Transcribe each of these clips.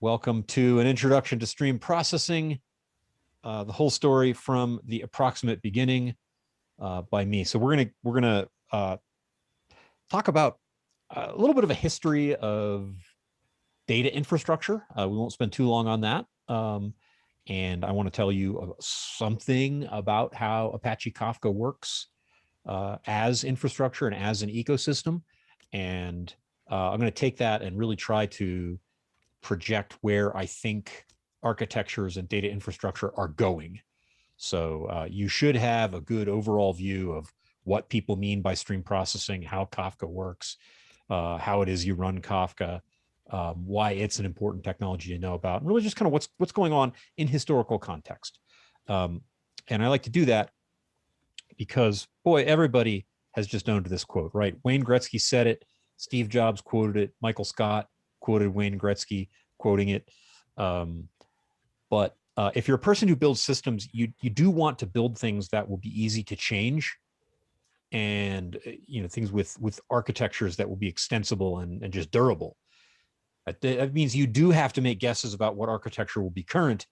Welcome to an introduction to stream processing, the whole story from the approximate beginning by me. So we're gonna talk about a little bit of a history of data infrastructure. We won't spend too long on that. And I want to tell you something about how Apache Kafka works as infrastructure and as an ecosystem. And I'm going to take that and really try to project where I think architectures and data infrastructure are going. So you should have a good overall view of what people mean by stream processing, how Kafka works, how it is you run Kafka, why it's an important technology to know about, and really just kind of what's going on in historical context. And I like to do that because, boy, everybody has just owned this quote, right? Wayne Gretzky said it, Steve Jobs quoted it, Michael Scott quoted Wayne Gretzky quoting it. But if you're a person who builds systems, you do want to build things that will be easy to change, and things with architectures that will be extensible and just durable. That means you do have to make guesses about what architecture will be current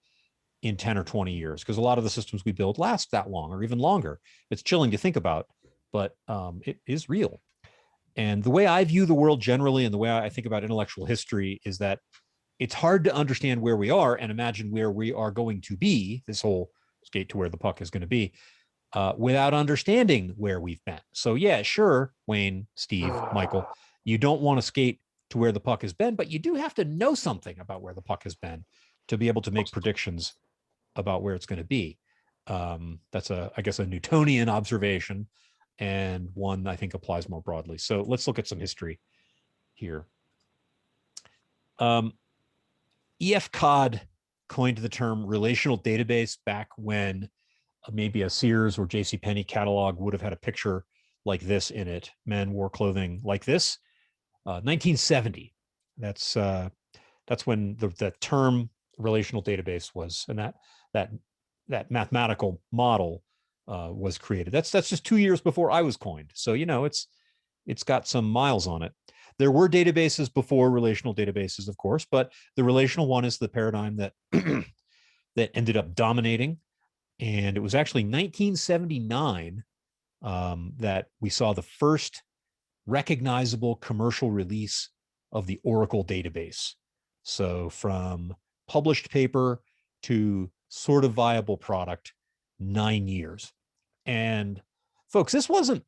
in 10 or 20 years, because a lot of the systems we build last that long or even longer. It's chilling to think about, but it is real. And the way I view the world generally, and the way I think about intellectual history, is that it's hard to understand where we are and imagine where we are going to be, this whole skate to where the puck is going to be, without understanding where we've been. So yeah, sure, Wayne, Steve, Michael, you don't want to skate to where the puck has been, but you do have to know something about where the puck has been to be able to make predictions about where it's going to be. That's I guess a Newtonian observation, and one I think applies more broadly. So let's look at some history here. E.F. Codd coined the term relational database back when maybe a Sears or JCPenney catalog would have had a picture like this in it. Men wore clothing like this. 1970. That's when the term relational database was, and that mathematical model was created. That's just 2 years before I was coined. So it's got some miles on it. There were databases before relational databases, of course, but the relational one is the paradigm that that ended up dominating. And it was actually 1979 that we saw the first recognizable commercial release of the Oracle database. So from published paper to sort of viable product, 9 years. And folks, this wasn't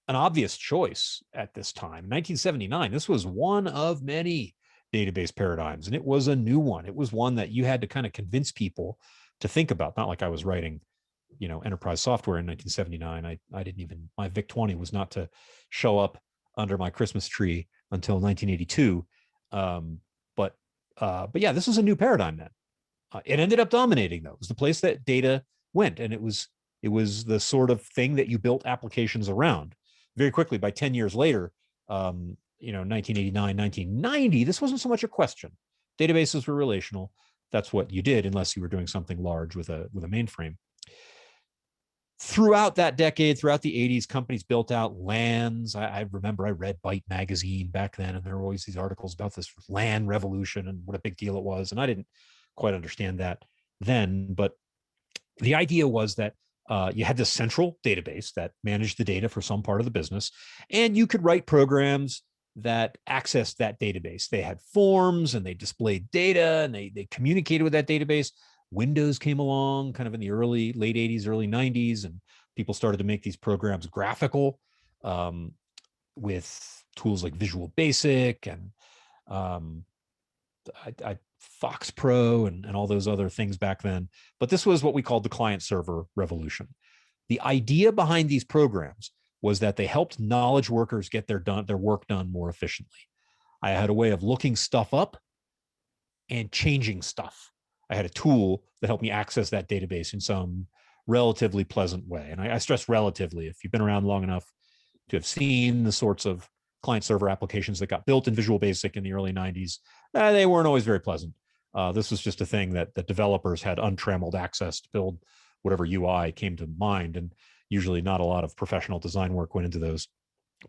an obvious choice at this time. 1979, this was one of many database paradigms, and it was a new one. It was one that you had to kind of convince people to think about. Not like I was writing, enterprise software in 1979. I didn't even, my VIC-20 was not to show up under my Christmas tree until 1982. But yeah, this was a new paradigm then. It ended up dominating, though. It was the place that data went, and it was the sort of thing that you built applications around. Very quickly, by 10 years later, 1989, 1990, this wasn't so much a question. Databases were relational. That's what you did, unless you were doing something large with a mainframe. Throughout that decade, throughout the 80s, companies built out LANs. I remember I read Byte magazine back then, and there were always these articles about this LAN revolution and what a big deal it was. And I didn't quite understand that then, but the idea was that you had this central database that managed the data for some part of the business, and you could write programs that accessed that database. They had forms, and they displayed data, and they communicated with that database. Windows came along kind of in the late 80s, early 90s, and people started to make these programs graphical with tools like Visual Basic and Fox Pro and all those other things back then. But this was what we called the client-server revolution. The idea behind these programs was that they helped knowledge workers get their work done more efficiently. I had a way of looking stuff up and changing stuff. I had a tool that helped me access that database in some relatively pleasant way. And I stress relatively. If you've been around long enough to have seen the sorts of client-server applications that got built in Visual Basic in the early 90s, they weren't always very pleasant. This was just a thing that the developers had untrammeled access to build whatever UI came to mind, and usually not a lot of professional design work went into those.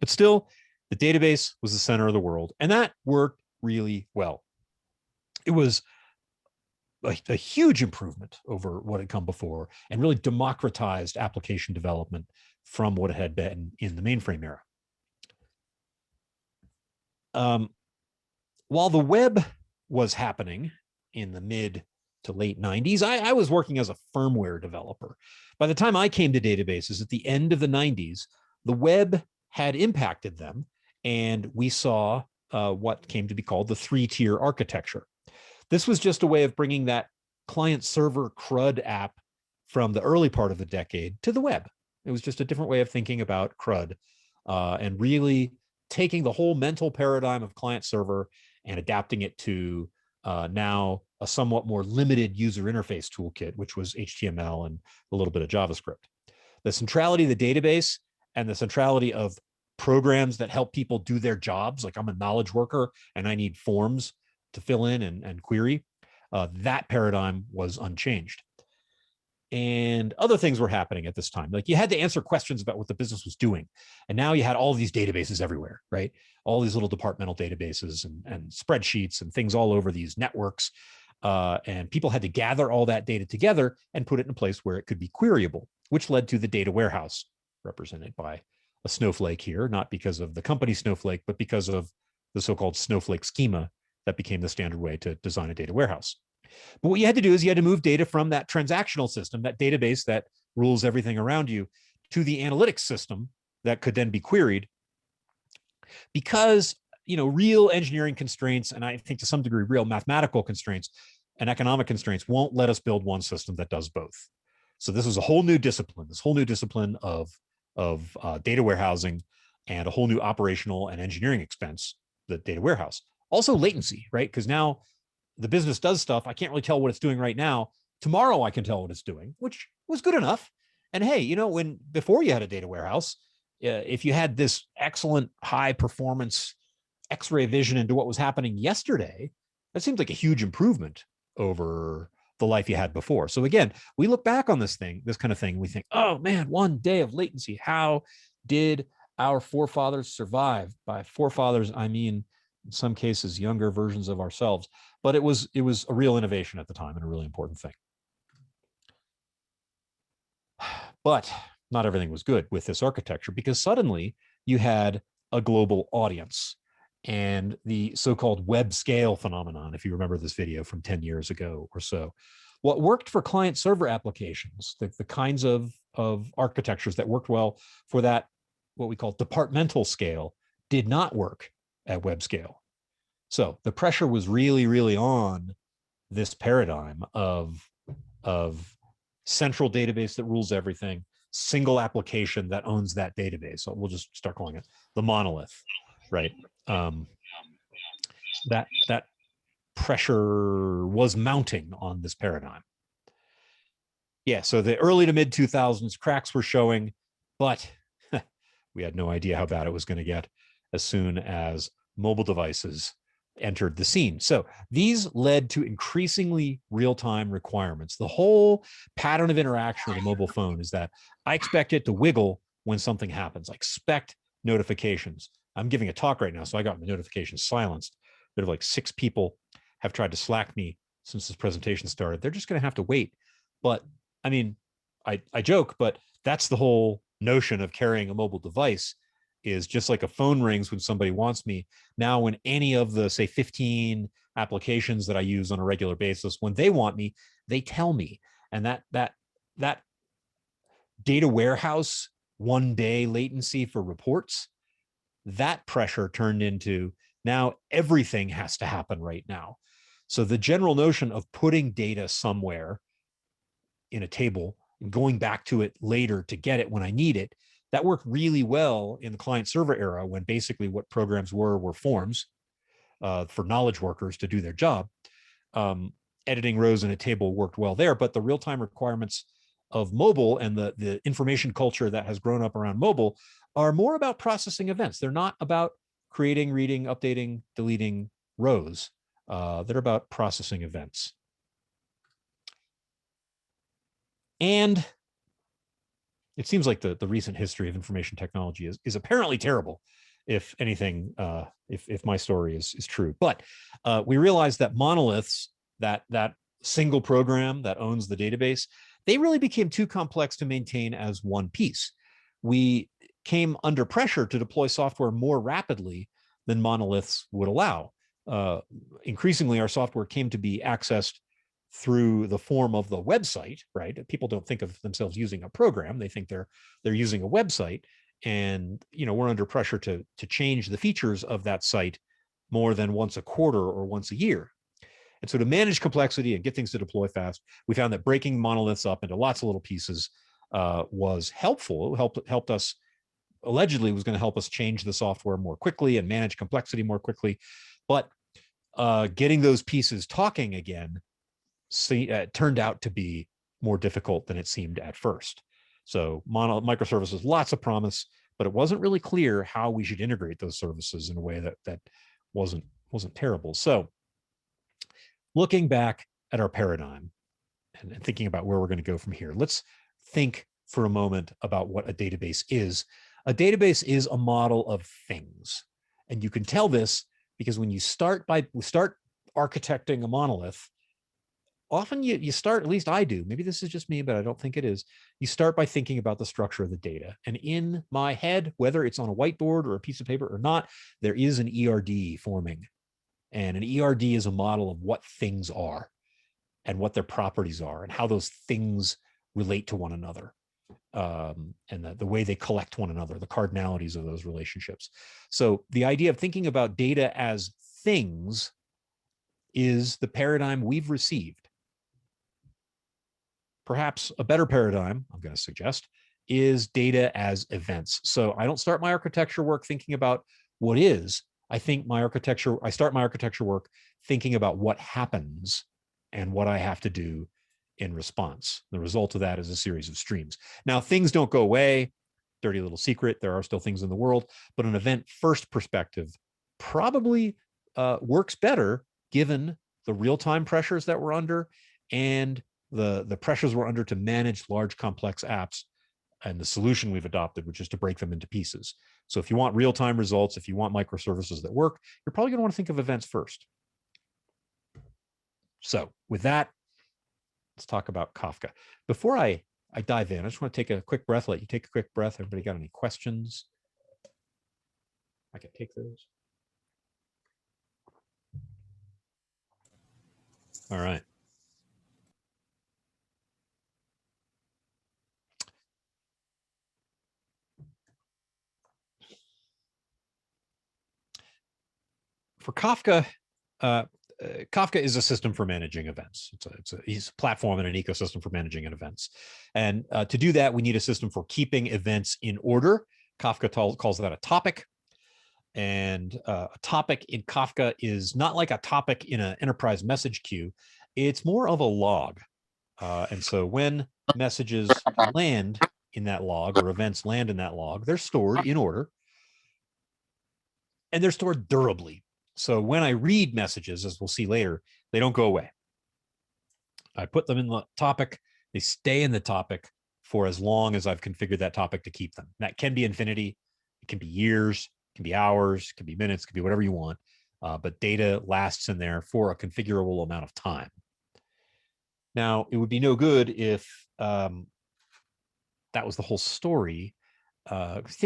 But still, the database was the center of the world, and that worked really well. It was a huge improvement over what had come before and really democratized application development from what it had been in the mainframe era. While the web was happening in the mid to late 90s, I was working as a firmware developer. By the time I came to databases at the end of the 90s, the web had impacted them, and we saw what came to be called the three-tier architecture. This was just a way of bringing that client-server CRUD app from the early part of the decade to the web. It was just a different way of thinking about CRUD and really taking the whole mental paradigm of client-server and adapting it to now a somewhat more limited user interface toolkit, which was HTML and a little bit of JavaScript. The centrality of the database and the centrality of programs that help people do their jobs, like I'm a knowledge worker and I need forms to fill in and query, that paradigm was unchanged. And other things were happening at this time. Like you had to answer questions about what the business was doing. And now you had all these databases everywhere, right? All these little departmental databases and spreadsheets and things all over these networks. And people had to gather all that data together and put it in a place where it could be queryable, which led to the data warehouse, represented by a snowflake here, not because of the company Snowflake, but because of the so-called Snowflake schema that became the standard way to design a data warehouse. But what you had to do is you had to move data from that transactional system, that database that rules everything around you, to the analytics system that could then be queried. Because, you know, real engineering constraints, and I think to some degree real mathematical constraints and economic constraints, won't let us build one system that does both. So this was a whole new discipline, of data warehousing, and a whole new operational and engineering expense, the data warehouse. Also latency, right? Because now the business does stuff. I can't really tell what it's doing right now. Tomorrow I can tell what it's doing, which was good enough. And hey, you know, before you had a data warehouse, if you had this excellent high performance X-ray vision into what was happening yesterday, that seems like a huge improvement over the life you had before. So again, we look back on this kind of thing, we think, oh man, 1 day of latency. How did our forefathers survive? By forefathers, I mean, in some cases, younger versions of ourselves. But it was a real innovation at the time and a really important thing. But not everything was good with this architecture, because suddenly you had a global audience and the so-called web scale phenomenon, if you remember this video from 10 years ago or so. What worked for client server applications, the kinds of architectures that worked well for that, what we call departmental scale, did not work at web scale. So the pressure was really, really on this paradigm of central database that rules everything, single application that owns that database. So we'll just start calling it the monolith, right? That pressure was mounting on this paradigm. Yeah, so the early to mid 2000s, cracks were showing, but we had no idea how bad it was going to get as soon as mobile devices entered the scene. So these led to increasingly real-time requirements. The whole pattern of interaction with a mobile phone is that I expect it to wiggle when something happens. I expect notifications. I'm giving a talk right now, so I got my notifications silenced. There are like 6 people have tried to Slack me since this presentation started. They're just going to have to wait. But I mean, I joke, but that's the whole notion of carrying a mobile device, is just like a phone rings when somebody wants me. Now, when any of the, say, 15 applications that I use on a regular basis, when they want me, they tell me. And that data warehouse 1 day latency for reports, that pressure turned into now everything has to happen right now. So the general notion of putting data somewhere in a table and going back to it later to get it when I need it, that worked really well in the client server era, when basically what programs were forms for knowledge workers to do their job. Editing rows in a table worked well there, but the real-time requirements of mobile and the information culture that has grown up around mobile are more about processing events. They're not about creating, reading, updating, deleting rows. They're about processing events. And it seems like the recent history of information technology is apparently terrible. if anything, if my story is true. But we realized that monoliths, that single program that owns the database, they really became too complex to maintain as one piece. We came under pressure to deploy software more rapidly than monoliths would allow. Increasingly, our software came to be accessed through the form of the website, right? People don't think of themselves using a program; they think they're using a website, and we're under pressure to change the features of that site more than once a quarter or once a year. And so to manage complexity and get things to deploy fast, we found that breaking monoliths up into lots of little pieces was helpful. It helped us, allegedly was going to help us change the software more quickly and manage complexity more quickly. But getting those pieces talking again turned out to be more difficult than it seemed at first. So microservices, lots of promise, but it wasn't really clear how we should integrate those services in a way that wasn't terrible. So looking back at our paradigm and thinking about where we're going to go from here, let's think for a moment about what a database is. A database is a model of things. And you can tell this because when you start architecting a monolith, often you start, at least I do, maybe this is just me, but I don't think it is. You start by thinking about the structure of the data. And in my head, whether it's on a whiteboard or a piece of paper or not, there is an ERD forming. And an ERD is a model of what things are and what their properties are and how those things relate to one another, and the way they collect one another, the cardinalities of those relationships. So the idea of thinking about data as things is the paradigm we've received. Perhaps a better paradigm, I'm going to suggest, is data as events. So I don't start my architecture work thinking about what is. I start my architecture work thinking about what happens and what I have to do in response. The result of that is a series of streams. Now, things don't go away. Dirty little secret, there are still things in the world, but an event-first perspective probably works better given the real-time pressures that we're under and the pressures we're under to manage large, complex apps, and the solution we've adopted, which is to break them into pieces. So if you want real-time results, if you want microservices that work, you're probably going to want to think of events first. So with that, let's talk about Kafka. Before I dive in, I just want to take a quick breath, let you take a quick breath. Everybody got any questions? I can take those. All right. For Kafka, Kafka is a system for managing events. It's a platform and an ecosystem for managing events. And to do that, we need a system for keeping events in order. Kafka calls that a topic. And a topic in Kafka is not like a topic in an enterprise message queue. It's more of a log. And so when messages land in that log or events land in that log, they're stored in order. And they're stored durably. So when I read messages, as we'll see later, they don't go away. I put them in the topic. They stay in the topic for as long as I've configured that topic to keep them. That can be infinity. It can be years, it can be hours, it can be minutes, it can be whatever you want. But data lasts in there for a configurable amount of time. Now, it would be no good if that was the whole story. Just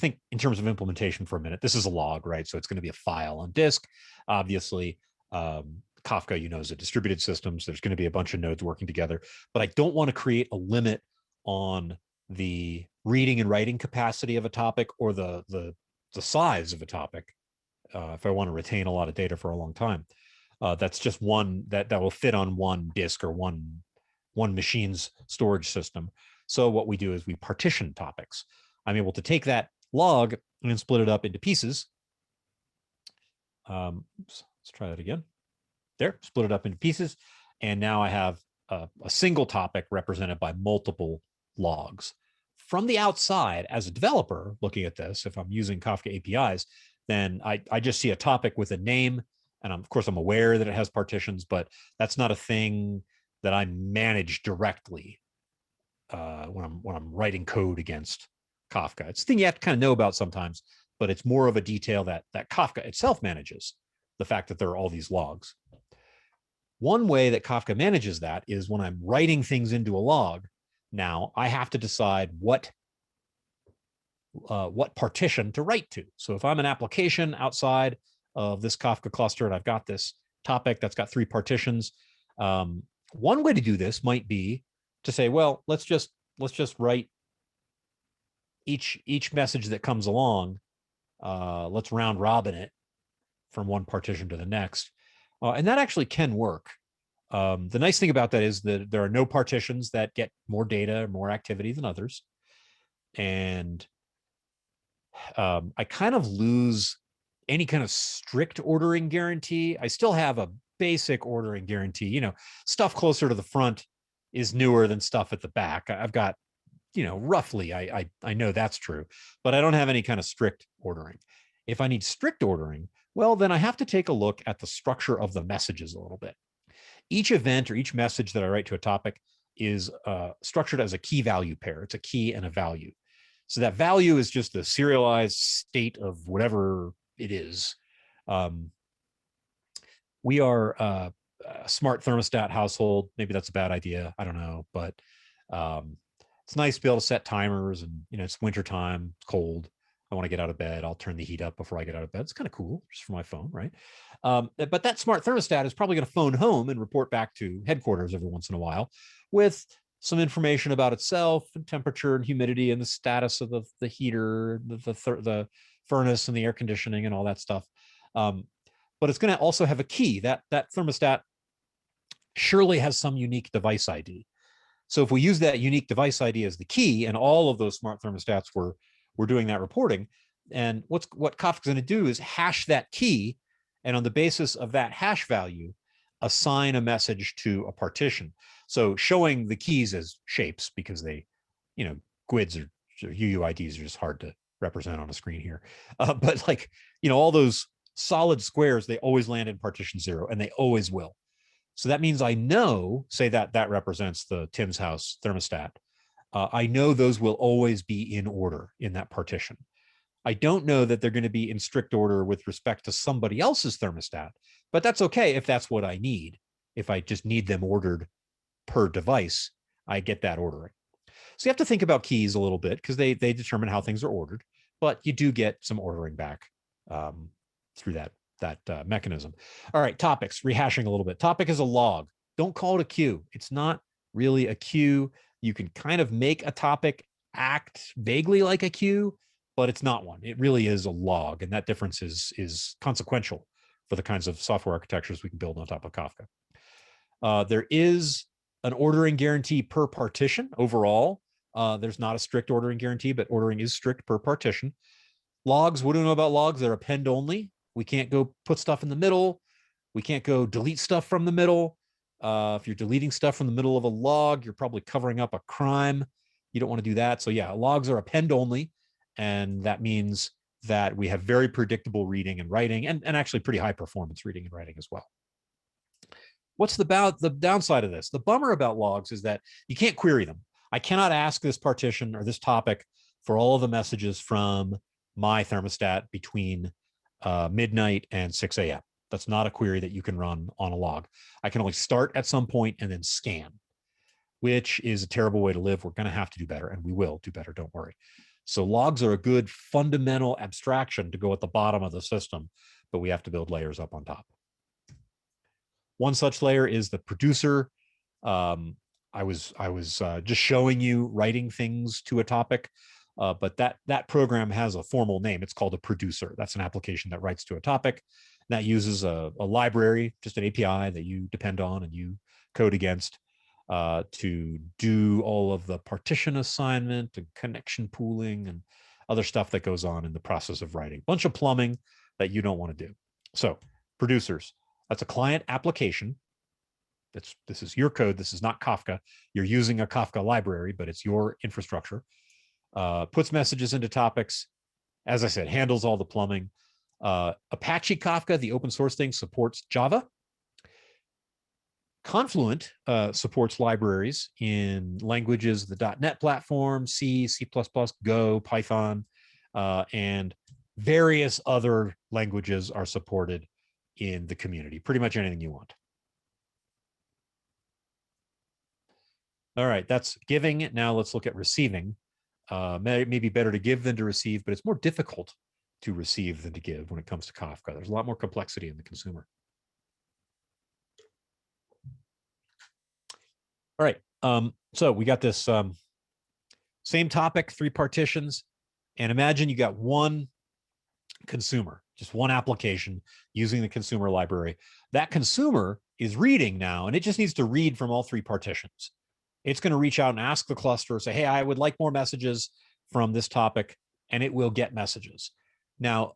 think in terms of implementation for a minute. This is a log, right? So it's going to be a file on disk. Obviously, Kafka, is a distributed system, so there's going to be a bunch of nodes working together. But I don't want to create a limit on the reading and writing capacity of a topic or the size of a topic if I want to retain a lot of data for a long time. That's just one that will fit on one disk or one machine's storage system. So what we do is we partition topics. I'm able to take that log and split it up into pieces. Let's try that again. There, split it up into pieces. And now I have a single topic represented by multiple logs. From the outside, as a developer looking at this, if I'm using Kafka APIs, then I just see a topic with a name. And of course, I'm aware that it has partitions, but that's not a thing that I manage directly when I'm writing code against Kafka. It's a thing you have to kind of know about sometimes, but it's more of a detail that Kafka itself manages, the fact that there are all these logs. One way that Kafka manages that is when I'm writing things into a log, now I have to decide what partition to write to. So if I'm an application outside of this Kafka cluster and I've got this topic that's got 3 partitions, one way to do this might be to say, well, let's just write each message that comes along. Let's round robin it from one partition to the next. And that actually can work. The nice thing about that is that there are no partitions that get more data, more activity than others. And I kind of lose any kind of strict ordering guarantee. I still have a basic ordering guarantee. You know, stuff closer to the front is newer than stuff at the back. I've got, you know, roughly, I know that's true, but I don't have any kind of strict ordering. If I need strict ordering, well, then I have to take a look at the structure of the messages a little bit. Each event or each message that I write to a topic is structured as a key value pair. It's a key and a value. So that value is just the serialized state of whatever it is. We are a smart thermostat household. Maybe that's a bad idea. I don't know, but it's nice to be able to set timers, and you know, it's wintertime, it's cold. I want to get out of bed. I'll turn the heat up before I get out of bed. It's kind of cool just for my phone, right? But that smart thermostat is probably going to phone home and report back to headquarters every once in a while with some information about itself and temperature and humidity and the status of the heater, the furnace and the air conditioning and all that stuff. But it's going to also have a key. That thermostat surely has some unique device ID. So if we use that unique device ID as the key, and all of those smart thermostats were doing that reporting, and what Kafka's going to do is hash that key, and on the basis of that hash value, assign a message to a partition. So showing the keys as shapes, because they, you know, GUIDs or UUIDs are just hard to represent on a screen here. But like, you know, all those solid squares, they always land in partition 0, and they always will. So that means I know, say that represents the Tim's house thermostat. I know those will always be in order in that partition. I don't know that they're going to be in strict order with respect to somebody else's thermostat, but that's okay if that's what I need. If I just need them ordered per device, I get that ordering. So you have to think about keys a little bit because they determine how things are ordered, but you do get some ordering back through that mechanism. All right, topics, rehashing a little bit. Topic is a log. Don't call it a queue. It's not really a queue. You can kind of make a topic act vaguely like a queue, but it's not one. It really is a log, and that difference is consequential for the kinds of software architectures we can build on top of Kafka. There is an ordering guarantee per partition overall. There's not a strict ordering guarantee, but ordering is strict per partition. Logs, what do we know about logs? They're append only. We can't go put stuff in the middle. We can't go delete stuff from the middle. If you're deleting stuff from the middle of a log, you're probably covering up a crime. You don't want to do that. So yeah, logs are append only. And that means that we have very predictable reading and writing, and actually pretty high performance reading and writing as well. What's the downside of this? The bummer about logs is that you can't query them. I cannot ask this partition or this topic for all of the messages from my thermostat between midnight and 6 a.m. That's not a query that you can run on a log. I can only start at some point and then scan, which is a terrible way to live. We're going to have to do better, and we will do better, don't worry. So logs are a good fundamental abstraction to go at the bottom of the system, but we have to build layers up on top. One such layer is the producer. I was just showing you writing things to a topic, but that program has a formal name. It's called a producer. That's an application that writes to a topic. That uses a library, just an API that you depend on and you code against to do all of the partition assignment and connection pooling and other stuff that goes on in the process of writing. Bunch of plumbing that you don't want to do. So producers, that's a client application. This is your code. This is not Kafka. You're using a Kafka library, but it's your infrastructure. Puts messages into topics. As I said, handles all the plumbing. Apache Kafka, the open source thing, supports Java. Confluent supports libraries in languages, the .NET platform, C, C++, Go, Python, and various other languages are supported in the community, pretty much anything you want. All right, that's giving. Now let's look at receiving. Maybe better to give than to receive, but it's more difficult to receive than to give when it comes to Kafka. There's a lot more complexity in the consumer. All right, so we got this same topic, 3 partitions, and imagine you got one consumer, just one application using the consumer library. That consumer is reading now, and it just needs to read from all 3 partitions. It's going to reach out and ask the cluster, say, hey, I would like more messages from this topic, and it will get messages. Now,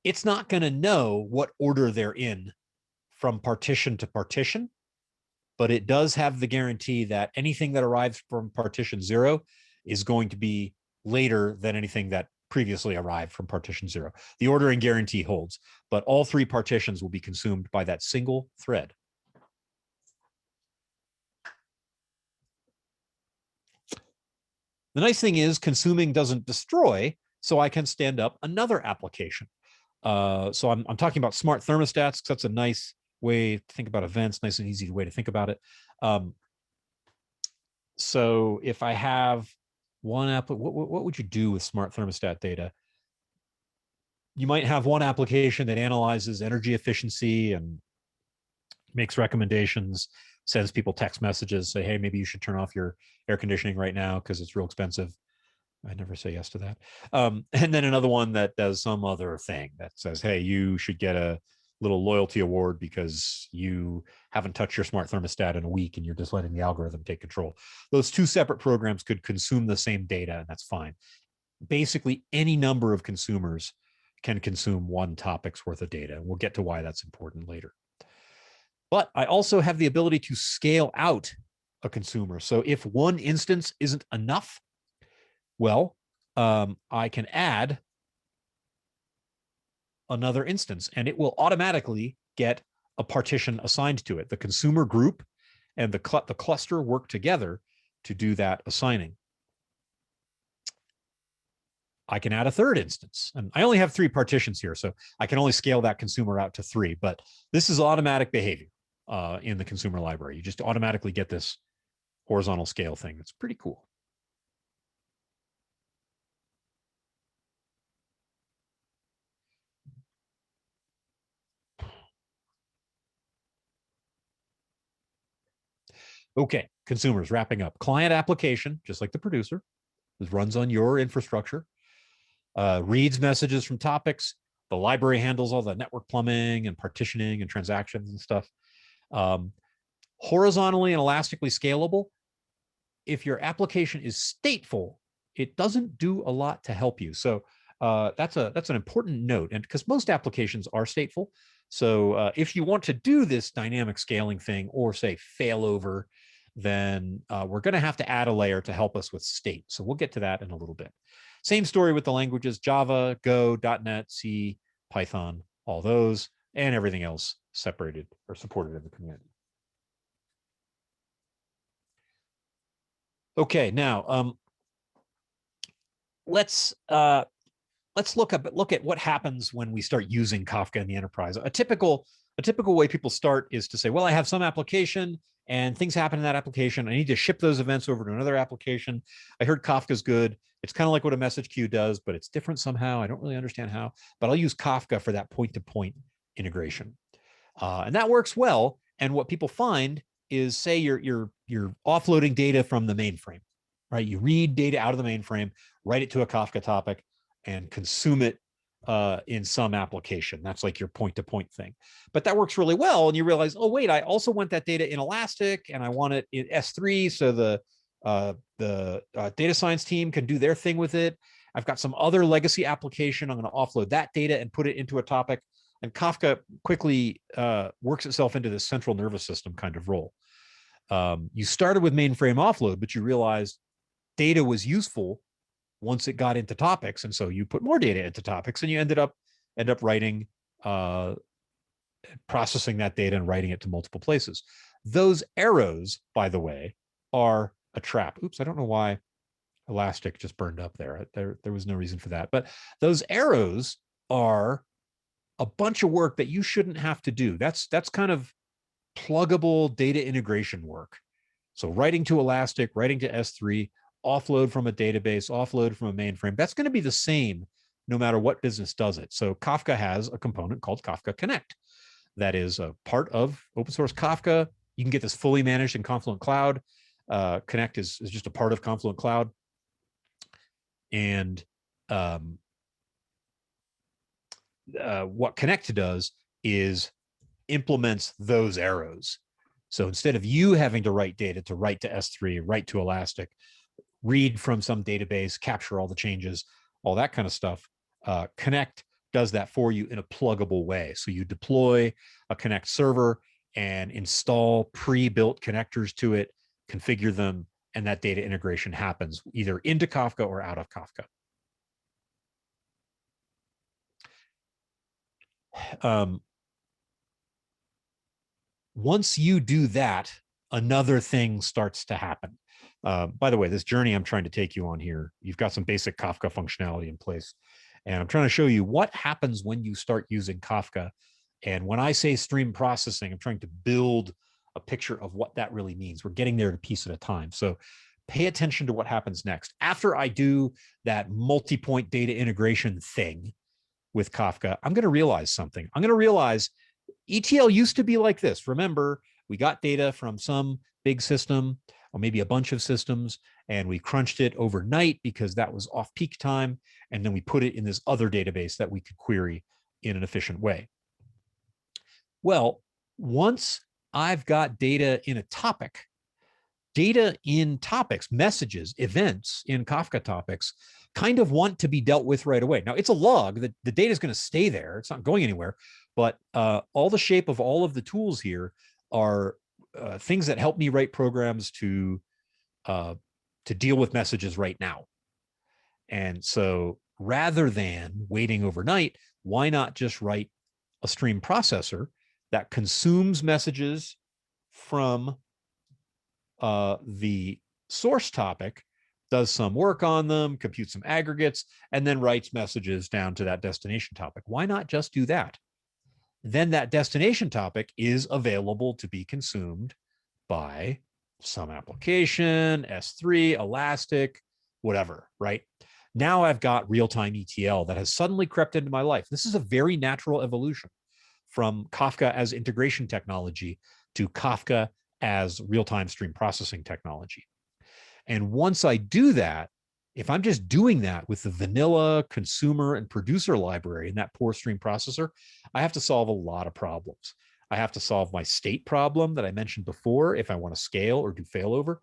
it's not going to know what order they're in from partition to partition, but it does have the guarantee that anything that arrives from partition 0 is going to be later than anything that previously arrived from partition 0. The ordering guarantee holds, but all 3 partitions will be consumed by that single thread. The nice thing is consuming doesn't destroy, so I can stand up another application. So I'm talking about smart thermostats, because that's a nice way to think about events, nice and easy way to think about it. So if I have one app, what would you do with smart thermostat data? You might have one application that analyzes energy efficiency and makes recommendations, sends people text messages, say, hey, maybe you should turn off your air conditioning right now because it's real expensive. I never say yes to that. And then another one that does some other thing that says, hey, you should get a little loyalty award because you haven't touched your smart thermostat in a week and you're just letting the algorithm take control. Those 2 separate programs could consume the same data, and that's fine. Basically, any number of consumers can consume one topic's worth of data. And we'll get to why that's important later. But I also have the ability to scale out a consumer. So if one instance isn't enough, well, I can add another instance, and it will automatically get a partition assigned to it. The consumer group and the cluster work together to do that assigning. I can add a third instance, and I only have 3 partitions here, so I can only scale that consumer out to 3, but this is automatic behavior in the consumer library. You just automatically get this horizontal scale thing. It's pretty cool. Okay, consumers, wrapping up. Client application, just like the producer, this runs on your infrastructure, reads messages from topics. The library handles all the network plumbing and partitioning and transactions and stuff. Horizontally and elastically scalable. If your application is stateful, it doesn't do a lot to help you. So that's an important note, and because most applications are stateful. So if you want to do this dynamic scaling thing, or say failover, then we're going to have to add a layer to help us with state. So we'll get to that in a little bit. Same story with the languages: Java, Go, .NET, C, Python, all those, and everything else separated or supported in the community. Okay, now let's look at what happens when we start using Kafka in the enterprise. A typical way people start is to say, well, I have some application and things happen in that application. I need to ship those events over to another application. I heard Kafka's good. It's kind of like what a message queue does, but it's different somehow. I don't really understand how, but I'll use Kafka for that point-to-point integration. And that works well. And what people find is, say you're offloading data from the mainframe, right? You read data out of the mainframe, write it to a Kafka topic, and consume it in some application. That's like your point-to-point thing. But that works really well, and you realize, oh wait, I also want that data in Elastic, and I want it in S3, so the data science team can do their thing with it. I've got some other legacy application. I'm going to offload that data and put it into a topic. And Kafka quickly works itself into this central nervous system kind of role. You started with mainframe offload, but you realized data was useful once it got into topics, and so you put more data into topics, and you end up writing, processing that data and writing it to multiple places. Those arrows, by the way, are a trap. Oops, I don't know why Elastic just burned up there. There was no reason for that. But those arrows are a bunch of work that you shouldn't have to do. That's kind of pluggable data integration work. So writing to Elastic, writing to S3, offload from a database, offload from a mainframe, that's going to be the same no matter what business does it. So Kafka has a component called Kafka Connect that is a part of open source Kafka. You can get this fully managed in Confluent Cloud. Connect is just a part of Confluent Cloud. And what Connect does is implements those arrows. So instead of you having to write data to write to S3, write to Elastic, read from some database, capture all the changes, all that kind of stuff, Connect does that for you in a pluggable way. So you deploy a Connect server and install pre-built connectors to it, configure them, and that data integration happens either into Kafka or out of Kafka. Once you do that, another thing starts to happen. By the way, this journey I'm trying to take you on here, you've got some basic Kafka functionality in place. And I'm trying to show you what happens when you start using Kafka. And when I say stream processing, I'm trying to build a picture of what that really means. We're getting there a piece at a time. So pay attention to what happens next. After I do that multi-point data integration thing with Kafka, I'm going to realize something. I'm going to realize ETL used to be like this. Remember, we got data from some big system or maybe a bunch of systems, and we crunched it overnight because that was off peak time. And then we put it in this other database that we could query in an efficient way. Well, once I've got data in a topic, data in topics, messages, events in Kafka topics kind of want to be dealt with right away. Now, it's a log. The data is going to stay there. It's not going anywhere. But all the shape of all of the tools here are things that help me write programs to deal with messages right now. And so rather than waiting overnight, why not just write a stream processor that consumes messages from the source topic, does some work on them, computes some aggregates, and then writes messages down to that destination topic? Why not just do that? Then that destination topic is available to be consumed by some application, S3, Elastic, whatever, right? Now I've got real-time ETL that has suddenly crept into my life. This is a very natural evolution from Kafka as integration technology to Kafka as real-time stream processing technology. And once I do that, if I'm just doing that with the vanilla consumer and producer library in that poor stream processor, I have to solve a lot of problems. I have to solve my state problem that I mentioned before if I want to scale or do failover.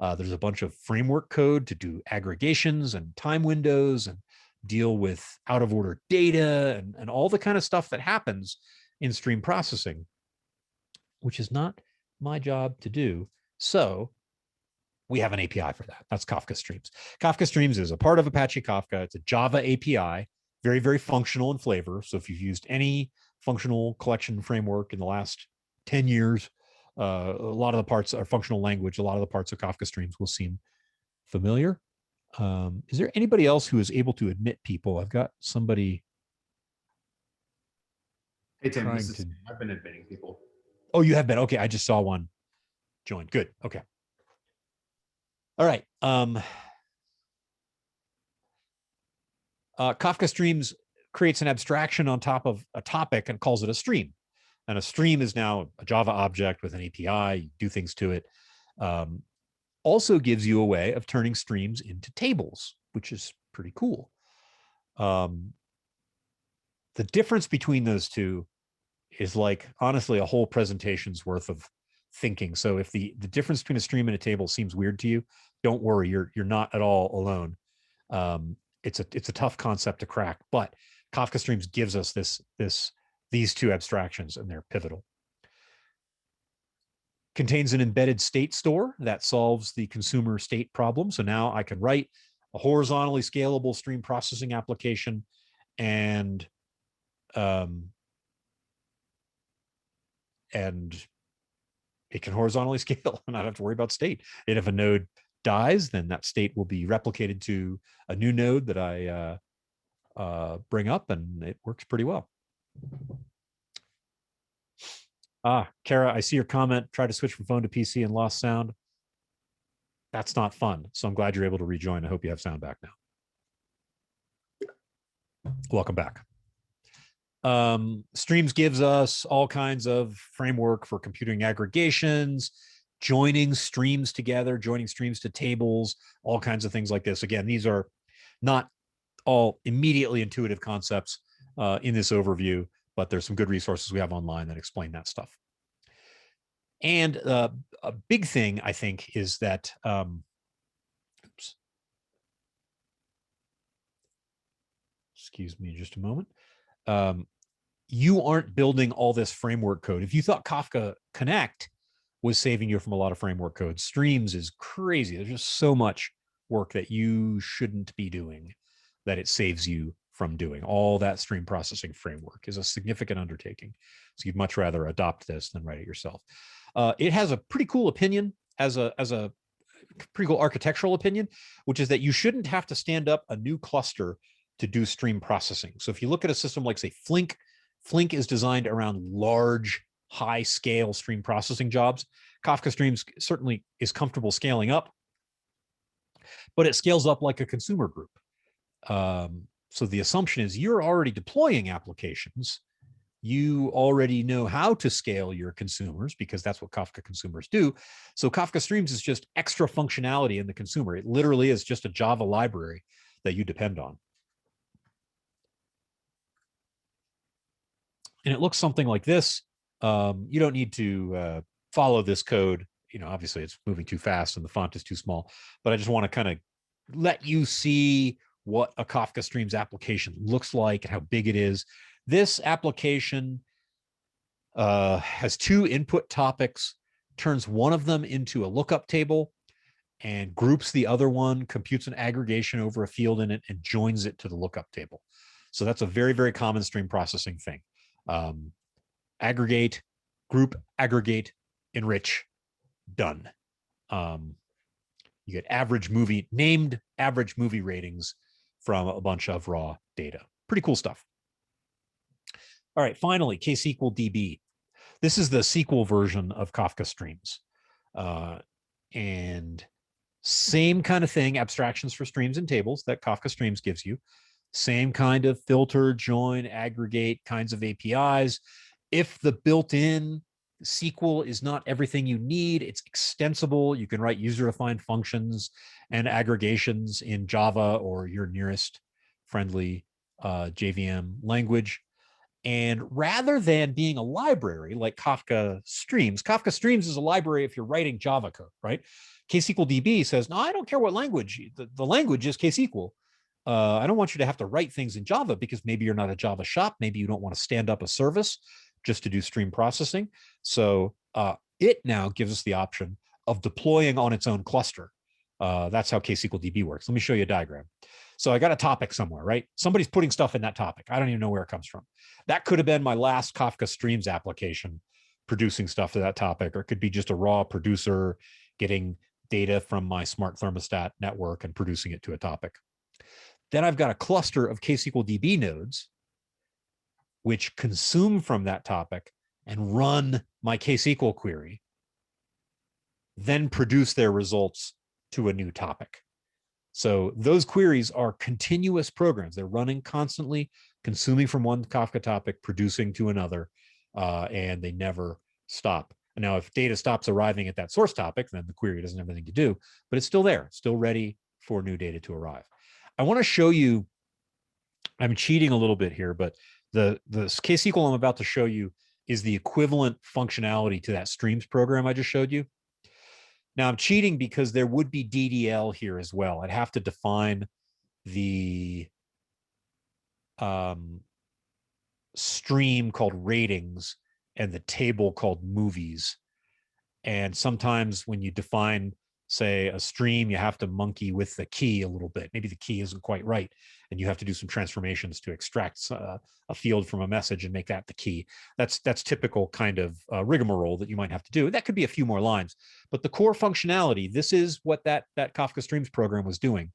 There's a bunch of framework code to do aggregations and time windows and deal with out of order data and all the kind of stuff that happens in stream processing, which is not my job to do. So we have an API for that. That's Kafka Streams. Kafka Streams is a part of Apache Kafka. It's a Java API, very, very functional in flavor. So if you've used any functional collection framework in the last 10 years, a lot of the parts are functional language. A lot of the parts of Kafka Streams will seem familiar. Is there anybody else who is able to admit people? I've got somebody. Hey, Tim, I've been admitting people. Oh, you have been? Okay, I just saw one join. Good. Okay. All right. Kafka Streams creates an abstraction on top of a topic and calls it a stream. And a stream is now a Java object with an API. You do things to it. Also gives you a way of turning streams into tables, which is pretty cool. The difference between those two is like, honestly, a whole presentation's worth of thinking. So if the difference between a stream and a table seems weird to you, don't worry, you're not at all alone. It's a tough concept to crack, but Kafka Streams gives us these two abstractions, and they're pivotal. Contains an embedded state store that solves the consumer state problem. So now I can write a horizontally scalable stream processing application, and it can horizontally scale and not have to worry about state. And if a node dies, then that state will be replicated to a new node that I bring up, and it works pretty well. Kara, I see your comment. Tried to switch from phone to PC and lost sound. That's not fun. So I'm glad you're able to rejoin. I hope you have sound back now. Welcome back. Streams gives us all kinds of framework for computing aggregations, joining streams together, joining streams to tables, all kinds of things like this. Again, these are not all immediately intuitive concepts in this overview, but there's some good resources we have online that explain that stuff. And a big thing, I think, is that, oops. Excuse me just a moment. You aren't building all this framework code. If you thought Kafka Connect was saving you from a lot of framework code, Streams is crazy. There's just so much work that you shouldn't be doing that it saves you from doing. All that stream processing framework is a significant undertaking. So you'd much rather adopt this than write it yourself. It has a pretty cool opinion as a pretty cool architectural opinion, which is that you shouldn't have to stand up a new cluster to do stream processing. So if you look at a system like, say, Flink is designed around large, high-scale stream processing jobs. Kafka Streams certainly is comfortable scaling up, but it scales up like a consumer group. So the assumption is you're already deploying applications. You already know how to scale your consumers because that's what Kafka consumers do. So Kafka Streams is just extra functionality in the consumer. It literally is just a Java library that you depend on. And it looks something like this. You don't need to follow this code. You know, obviously it's moving too fast and the font is too small, but I just want to kind of let you see what a Kafka Streams application looks like and how big it is. This application has two input topics, turns one of them into a lookup table and groups the other one, computes an aggregation over a field in it, and joins it to the lookup table. So that's a very, very common stream processing thing. Aggregate, group, aggregate, enrich, done. You get named average movie ratings from a bunch of raw data. Pretty cool stuff. All right, finally, KSQL DB. This is the SQL version of Kafka Streams. And same kind of thing, abstractions for streams and tables that Kafka Streams gives you. Same kind of filter, join, aggregate kinds of APIs. If the built-in SQL is not everything you need, it's extensible. You can write user-defined functions and aggregations in Java or your nearest friendly JVM language. And rather than being a library like Kafka Streams is a library if you're writing Java code, right? KSQL DB says, no, I don't care what language. The language is KSQL. I don't want you to have to write things in Java because maybe you're not a Java shop. Maybe you don't want to stand up a service just to do stream processing. So it now gives us the option of deploying on its own cluster. That's how KSQL DB works. Let me show you a diagram. So I got a topic somewhere, right? Somebody's putting stuff in that topic. I don't even know where it comes from. That could have been my last Kafka Streams application producing stuff to that topic, or it could be just a raw producer getting data from my smart thermostat network and producing it to a topic. Then I've got a cluster of KSQL DB nodes which consume from that topic and run my KSQL query, then produce their results to a new topic. So those queries are continuous programs. They're running constantly, consuming from one Kafka topic, producing to another, and they never stop. Now, if data stops arriving at that source topic, then the query doesn't have anything to do, but it's still there, still ready for new data to arrive. I want to show you, I'm cheating a little bit here, but the KSQL I'm about to show you is the equivalent functionality to that Streams program I just showed you. Now I'm cheating because there would be DDL here as well. I'd have to define the stream called ratings and the table called movies. And sometimes when you define say a stream, you have to monkey with the key a little bit. Maybe the key isn't quite right, and you have to do some transformations to extract a field from a message and make that the key. That's typical kind of rigmarole that you might have to do. That could be a few more lines, but the core functionality, this is what that Kafka Streams program was doing.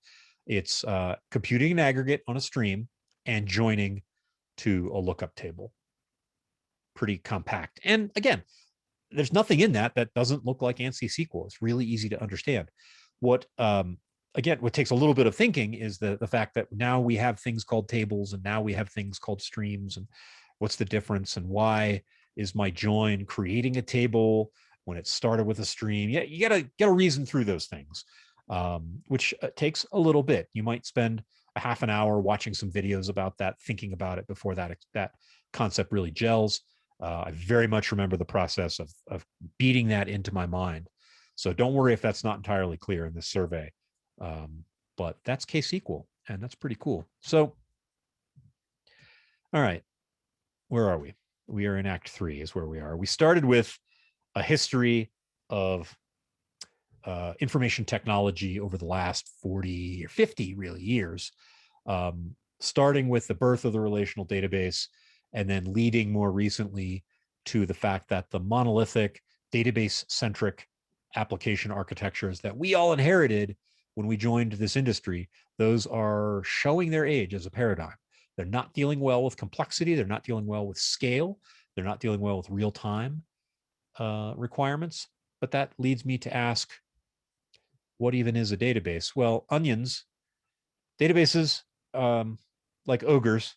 It's computing an aggregate on a stream and joining to a lookup table. Pretty compact. And again, there's nothing in that doesn't look like ANSI SQL. It's really easy to understand. What takes a little bit of thinking is the fact that now we have things called tables, and now we have things called streams, and what's the difference, and why is my join creating a table when it started with a stream? Yeah, you gotta reason through those things, which takes a little bit. You might spend a half an hour watching some videos about that, thinking about it before that concept really gels. I very much remember the process of beating that into my mind. So don't worry if that's not entirely clear in this survey. But that's KSQL, and that's pretty cool. So, all right, where are we? We are in Act 3 is where we are. We started with a history of information technology over the last 40 or 50 really years, starting with the birth of the relational database, and then leading more recently to the fact that the monolithic database-centric application architectures that we all inherited when we joined this industry, those are showing their age as a paradigm. They're not dealing well with complexity. They're not dealing well with scale. They're not dealing well with real-time requirements. But that leads me to ask, what even is a database? Well, databases, like ogres,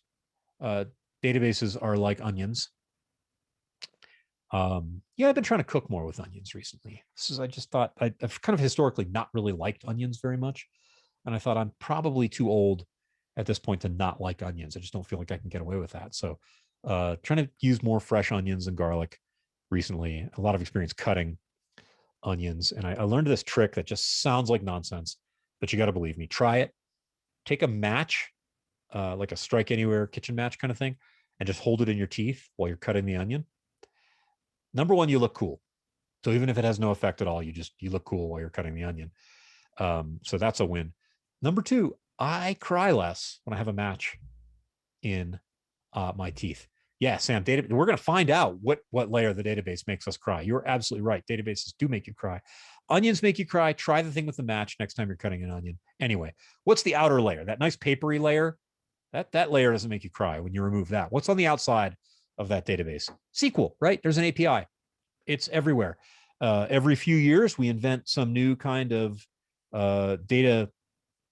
databases are like onions. Yeah, I've been trying to cook more with onions recently. I just thought I've kind of historically not really liked onions very much. And I thought I'm probably too old at this point to not like onions. I just don't feel like I can get away with that. So trying to use more fresh onions and garlic recently. A lot of experience cutting onions. And I learned this trick that just sounds like nonsense, but you got to believe me. Try it. Take a match, like a strike anywhere kitchen match kind of thing, and just hold it in your teeth while you're cutting the onion. Number one, you look cool. So even if it has no effect at all, you look cool while you're cutting the onion. So that's a win. Number two, I cry less when I have a match in my teeth. Yeah, Sam, we're going to find out what layer of the database makes us cry. You're absolutely right. Databases do make you cry. Onions make you cry. Try the thing with the match next time you're cutting an onion. Anyway, what's the outer layer? That nice papery layer? That layer doesn't make you cry when you remove that. What's on the outside of that database? SQL, right? There's an API. It's everywhere. Every few years, we invent some new kind of data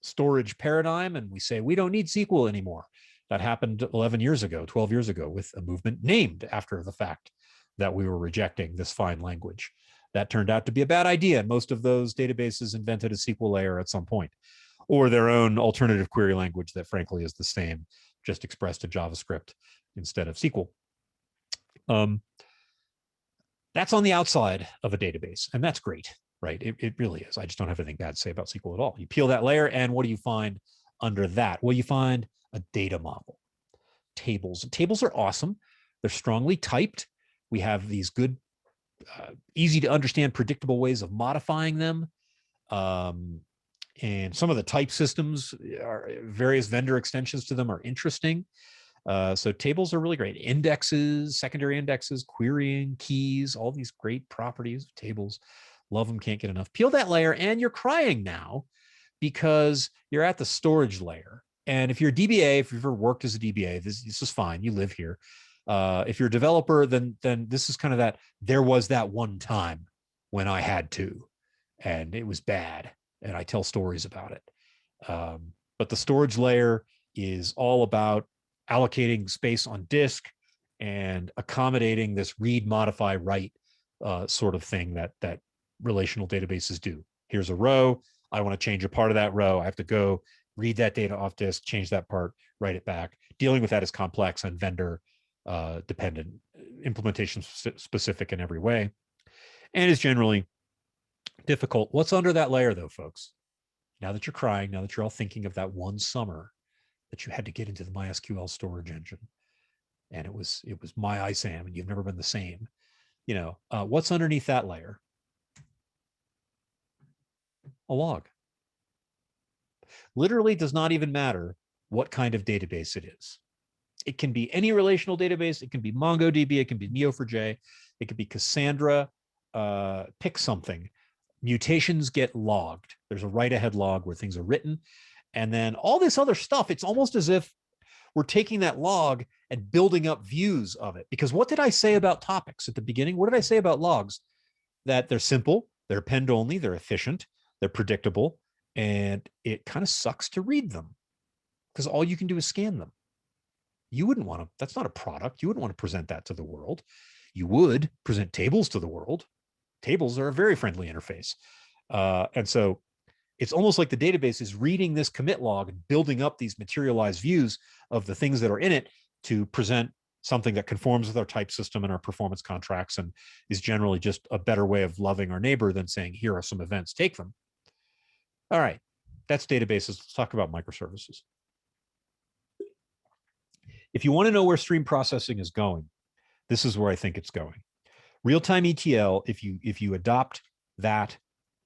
storage paradigm, and we say we don't need SQL anymore. That happened 11 years ago, 12 years ago, with a movement named after the fact that we were rejecting this fine language. That turned out to be a bad idea. And most of those databases invented a SQL layer at some point, or their own alternative query language that frankly is the same, just expressed in JavaScript instead of SQL. That's on the outside of a database, and that's great, right? It really is. I just don't have anything bad to say about SQL at all. You peel that layer, and what do you find under that? Well, you find a data model. Tables. Tables are awesome. They're strongly typed. We have these good, easy to understand, predictable ways of modifying them. And some of the type systems, various vendor extensions to them are interesting. So tables are really great. Indexes, secondary indexes, querying, keys, all these great properties of tables. Love them, can't get enough. Peel that layer, and you're crying now because you're at the storage layer. And if you're a DBA, if you've ever worked as a DBA, this is fine. You live here. If you're a developer, then this is kind of that, there was that one time when I had to, and it was bad. And I tell stories about it. But the storage layer is all about allocating space on disk and accommodating this read, modify, write sort of thing that relational databases do. Here's a row. I want to change a part of that row. I have to go read that data off disk, change that part, write it back. Dealing with that is complex and vendor dependent, implementation specific in every way, and is generally difficult. What's under that layer though, folks? Now that you're crying, now that you're all thinking of that one summer that you had to get into the MySQL storage engine, and it was my ISAM, and you've never been the same. What's underneath that layer? a log. Literally does not even matter what kind of database it is. It can be any relational database. It can be MongoDB. It can be Neo4j. It could be Cassandra. Pick something. Mutations get logged. There's a write-ahead log where things are written. And then all this other stuff, it's almost as if we're taking that log and building up views of it. Because what did I say about topics at the beginning? What did I say about logs? That they're simple, they're append only, they're efficient, they're predictable, and it kind of sucks to read them because all you can do is scan them. You wouldn't want to, that's not a product. You wouldn't want to present that to the world. You would present tables to the world. Tables are a very friendly interface. And so it's almost like the database is reading this commit log and building up these materialized views of the things that are in it to present something that conforms with our type system and our performance contracts and is generally just a better way of loving our neighbor than saying, here are some events, take them. All right, that's databases. Let's talk about microservices. If you want to know where stream processing is going, this is where I think it's going. Real-time ETL, if you adopt that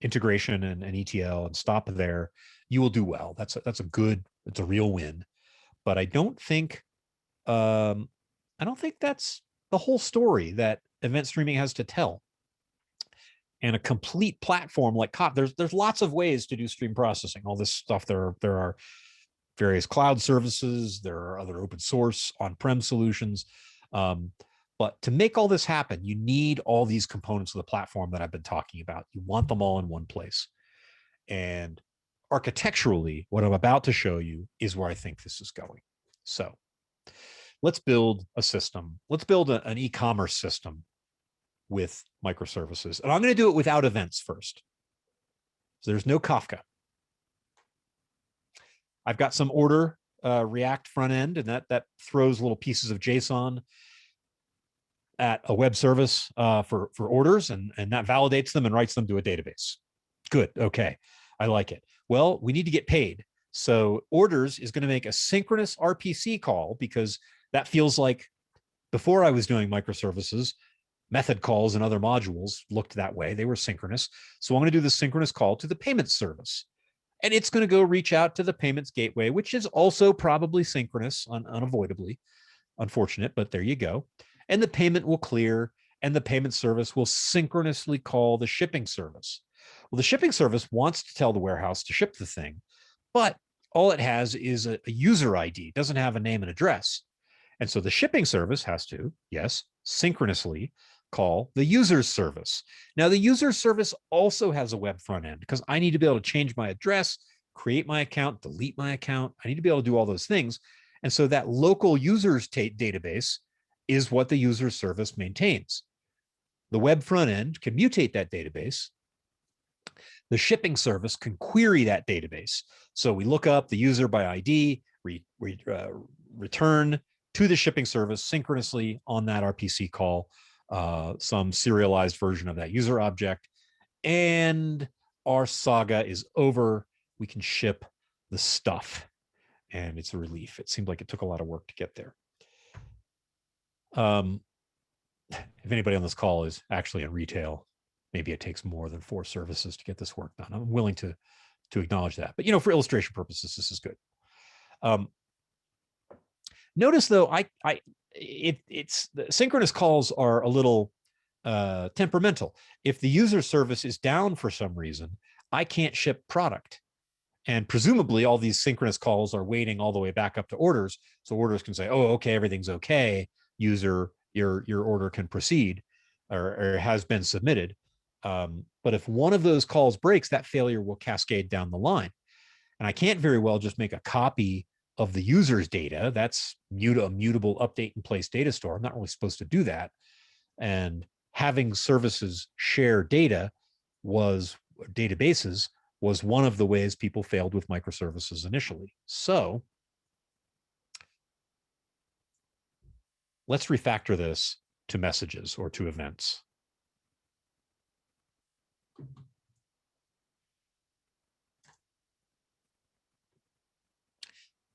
integration and ETL and stop there, you will do well. That's a real win. But I don't think that's the whole story that event streaming has to tell. And a complete platform like Kafka, there's lots of ways to do stream processing. All this stuff, there are various cloud services, there are other open source on-prem solutions. But to make all this happen, you need all these components of the platform that I've been talking about. You want them all in one place. And architecturally, what I'm about to show you is where I think this is going. So let's build a system. Let's build an e-commerce system with microservices. And I'm going to do it without events first. So there's no Kafka. I've got some order React front end, and that throws little pieces of JSON at a web service for orders, and that validates them and writes them to a database. Good. Okay. I like it. Well, we need to get paid. So orders is going to make a synchronous RPC call, because that feels like before I was doing microservices, method calls and other modules looked that way. They were synchronous. So I'm going to do the synchronous call to the payments service. And it's going to go reach out to the payments gateway, which is also probably synchronous, unavoidably. Unfortunate, but there you go. And the payment will clear, and the payment service will synchronously call the shipping service. Well, the shipping service wants to tell the warehouse to ship the thing, but all it has is a user ID. It doesn't have a name and address. And so the shipping service has to, yes, synchronously call the user's service. Now, the user's service also has a web front end, because I need to be able to change my address, create my account, delete my account. I need to be able to do all those things. And so that local users database is what the user service maintains. The web front end can mutate that database. The shipping service can query that database. So we look up the user by ID, return to the shipping service synchronously on that RPC call, some serialized version of that user object, and our saga is over. We can ship the stuff, and it's a relief. It seemed like it took a lot of work to get there. If anybody on this call is actually in retail, maybe it takes more than 4 services to get this work done. I'm willing to acknowledge that, but for illustration purposes, this is good. Notice though, it's the synchronous calls are a little temperamental. If the user service is down for some reason, I can't ship product. And presumably all these synchronous calls are waiting all the way back up to orders. So orders can say, oh, okay, everything's okay. User, your order can proceed or has been submitted. But if one of those calls breaks, that failure will cascade down the line. And I can't very well just make a copy of the user's data. That's a mutable update in place data store. I'm not really supposed to do that. And having services share databases was one of the ways people failed with microservices initially. So let's refactor this to messages or to events.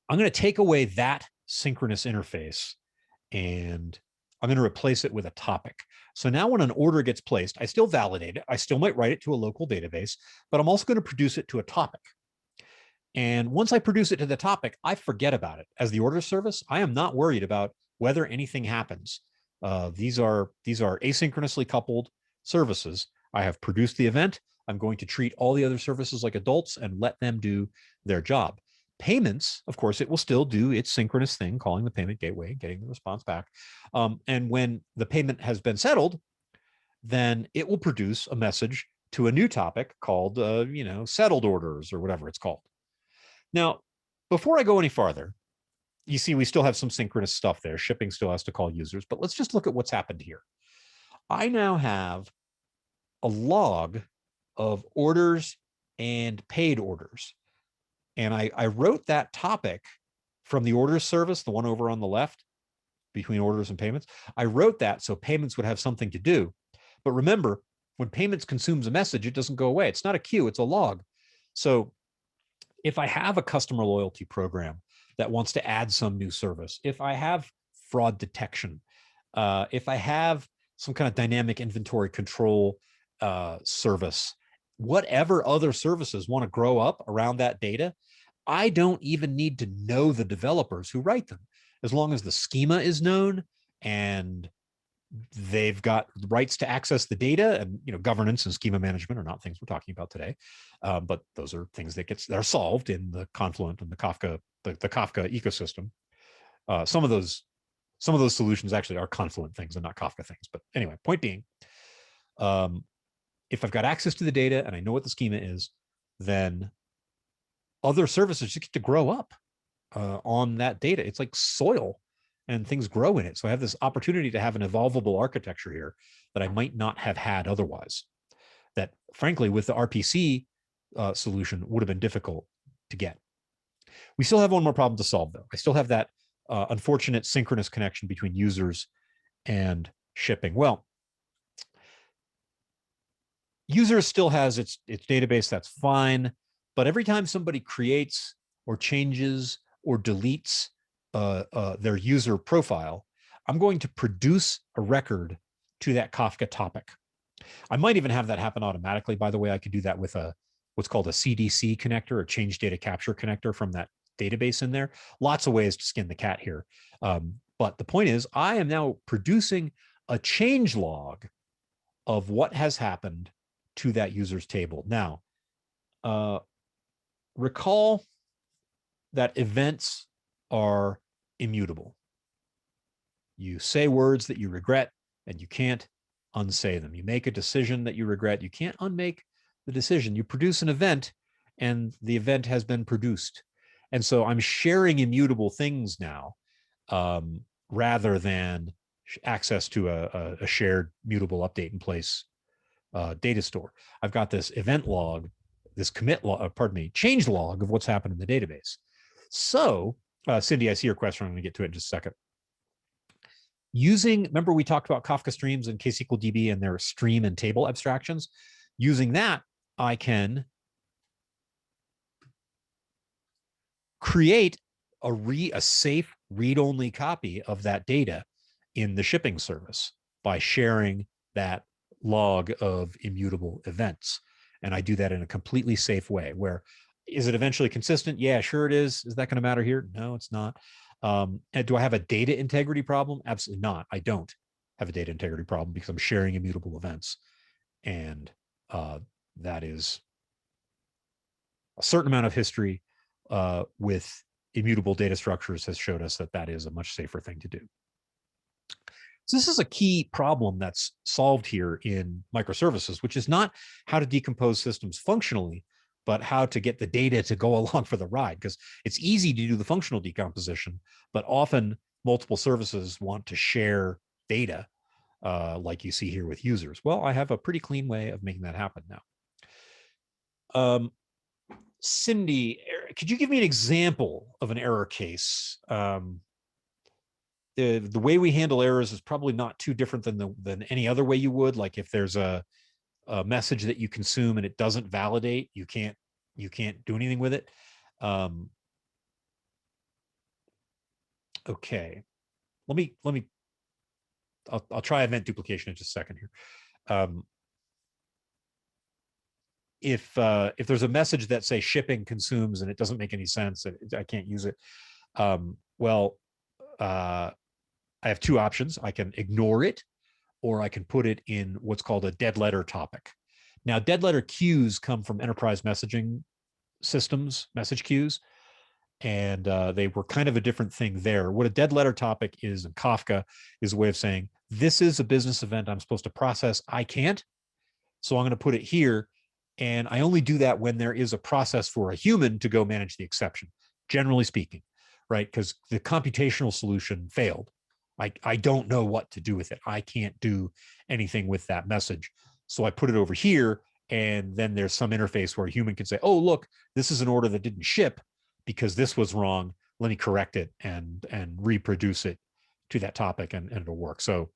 I'm going to take away that synchronous interface, and I'm going to replace it with a topic. So now when an order gets placed, I still validate it. I still might write it to a local database, but I'm also going to produce it to a topic. And once I produce it to the topic, I forget about it. As the order service, I am not worried about whether anything happens. These are asynchronously coupled services. I have produced the event. I'm going to treat all the other services like adults and let them do their job. Payments, of course, it will still do its synchronous thing, calling the payment gateway, getting the response back. And when the payment has been settled, then it will produce a message to a new topic called, settled orders or whatever it's called. Now, before I go any farther, you see we still have some synchronous stuff there. Shipping still has to call users, but let's just look at what's happened here. I now have a log of orders and paid orders. And I wrote that topic from the orders service, the one over on the left, between orders and payments. I wrote that so payments would have something to do. But remember, when payments consumes a message, it doesn't go away. It's not a queue, it's a log. So if I have a customer loyalty program that wants to add some new service, if I have fraud detection, if I have some kind of dynamic inventory control service, whatever other services want to grow up around that data, I don't even need to know the developers who write them. As long as the schema is known and they've got rights to access the data, and governance and schema management are not things we're talking about today, but those are things that are solved in the Confluent and the Kafka ecosystem. Some of those solutions actually are Confluent things and not Kafka things. But anyway, point being, if I've got access to the data and I know what the schema is, then other services just get to grow up on that data. It's like soil, and things grow in it. So I have this opportunity to have an evolvable architecture here that I might not have had otherwise. That, frankly, with the RPC solution would have been difficult to get. We still have one more problem to solve, though. I still have that unfortunate synchronous connection between users and shipping. Well, users still has its database, that's fine. But every time somebody creates or changes or deletes their user profile, I'm going to produce a record to that Kafka topic. I might even have that happen automatically. By the way, I could do that with what's called a CDC connector, a change data capture connector from that database in there. Lots of ways to skin the cat here. But the point is, I am now producing a change log of what has happened to that user's table. Now, recall that events are immutable. You say words that you regret, and you can't unsay them. You make a decision that you regret, you can't unmake the decision. You produce an event, and the event has been produced. And so I'm sharing immutable things now, rather than access to a shared mutable update in place data store. I've got this event log, this change log of what's happened in the database. So, Cindy, I see your question. I'm going to get to it in just a second. Remember we talked about Kafka Streams and KSQLDB and their stream and table abstractions? Using that, I can create a safe read-only copy of that data in the shipping service by sharing that log of immutable events. And I do that in a completely safe way. Where is it eventually consistent? Yeah, sure it is. Is that going to matter here? No, it's not. And do I have a data integrity problem? Absolutely not. I don't have a data integrity problem because I'm sharing immutable events. And that is a certain amount of history with immutable data structures has showed us that is a much safer thing to do. So this is a key problem that's solved here in microservices, which is not how to decompose systems functionally, but how to get the data to go along for the ride. Because it's easy to do the functional decomposition, but often multiple services want to share data, like you see here with users. Well, I have a pretty clean way of making that happen now. Cindy, could you give me an example of an error case? The way we handle errors is probably not too different than any other way you would. Like if there's a message that you consume and it doesn't validate, you can't do anything with it. Okay, let me I'll try event duplication in just a second here. If there's a message that say shipping consumes and it doesn't make any sense, I can't use it. Well, I have two options. I can ignore it, or I can put it in what's called a dead letter topic. Now, dead letter queues come from enterprise messaging systems, message queues, and they were kind of a different thing there. What a dead letter topic is in Kafka is a way of saying, this is a business event I'm supposed to process. I can't, so I'm going to put it here. And I only do that when there is a process for a human to go manage the exception, generally speaking, right? Because the computational solution failed. I don't know what to do with it. I can't do anything with that message. So I put it over here, and then there's some interface where a human can say, oh, look, this is an order that didn't ship because this was wrong. Let me correct it and reproduce it to that topic, and it'll work. So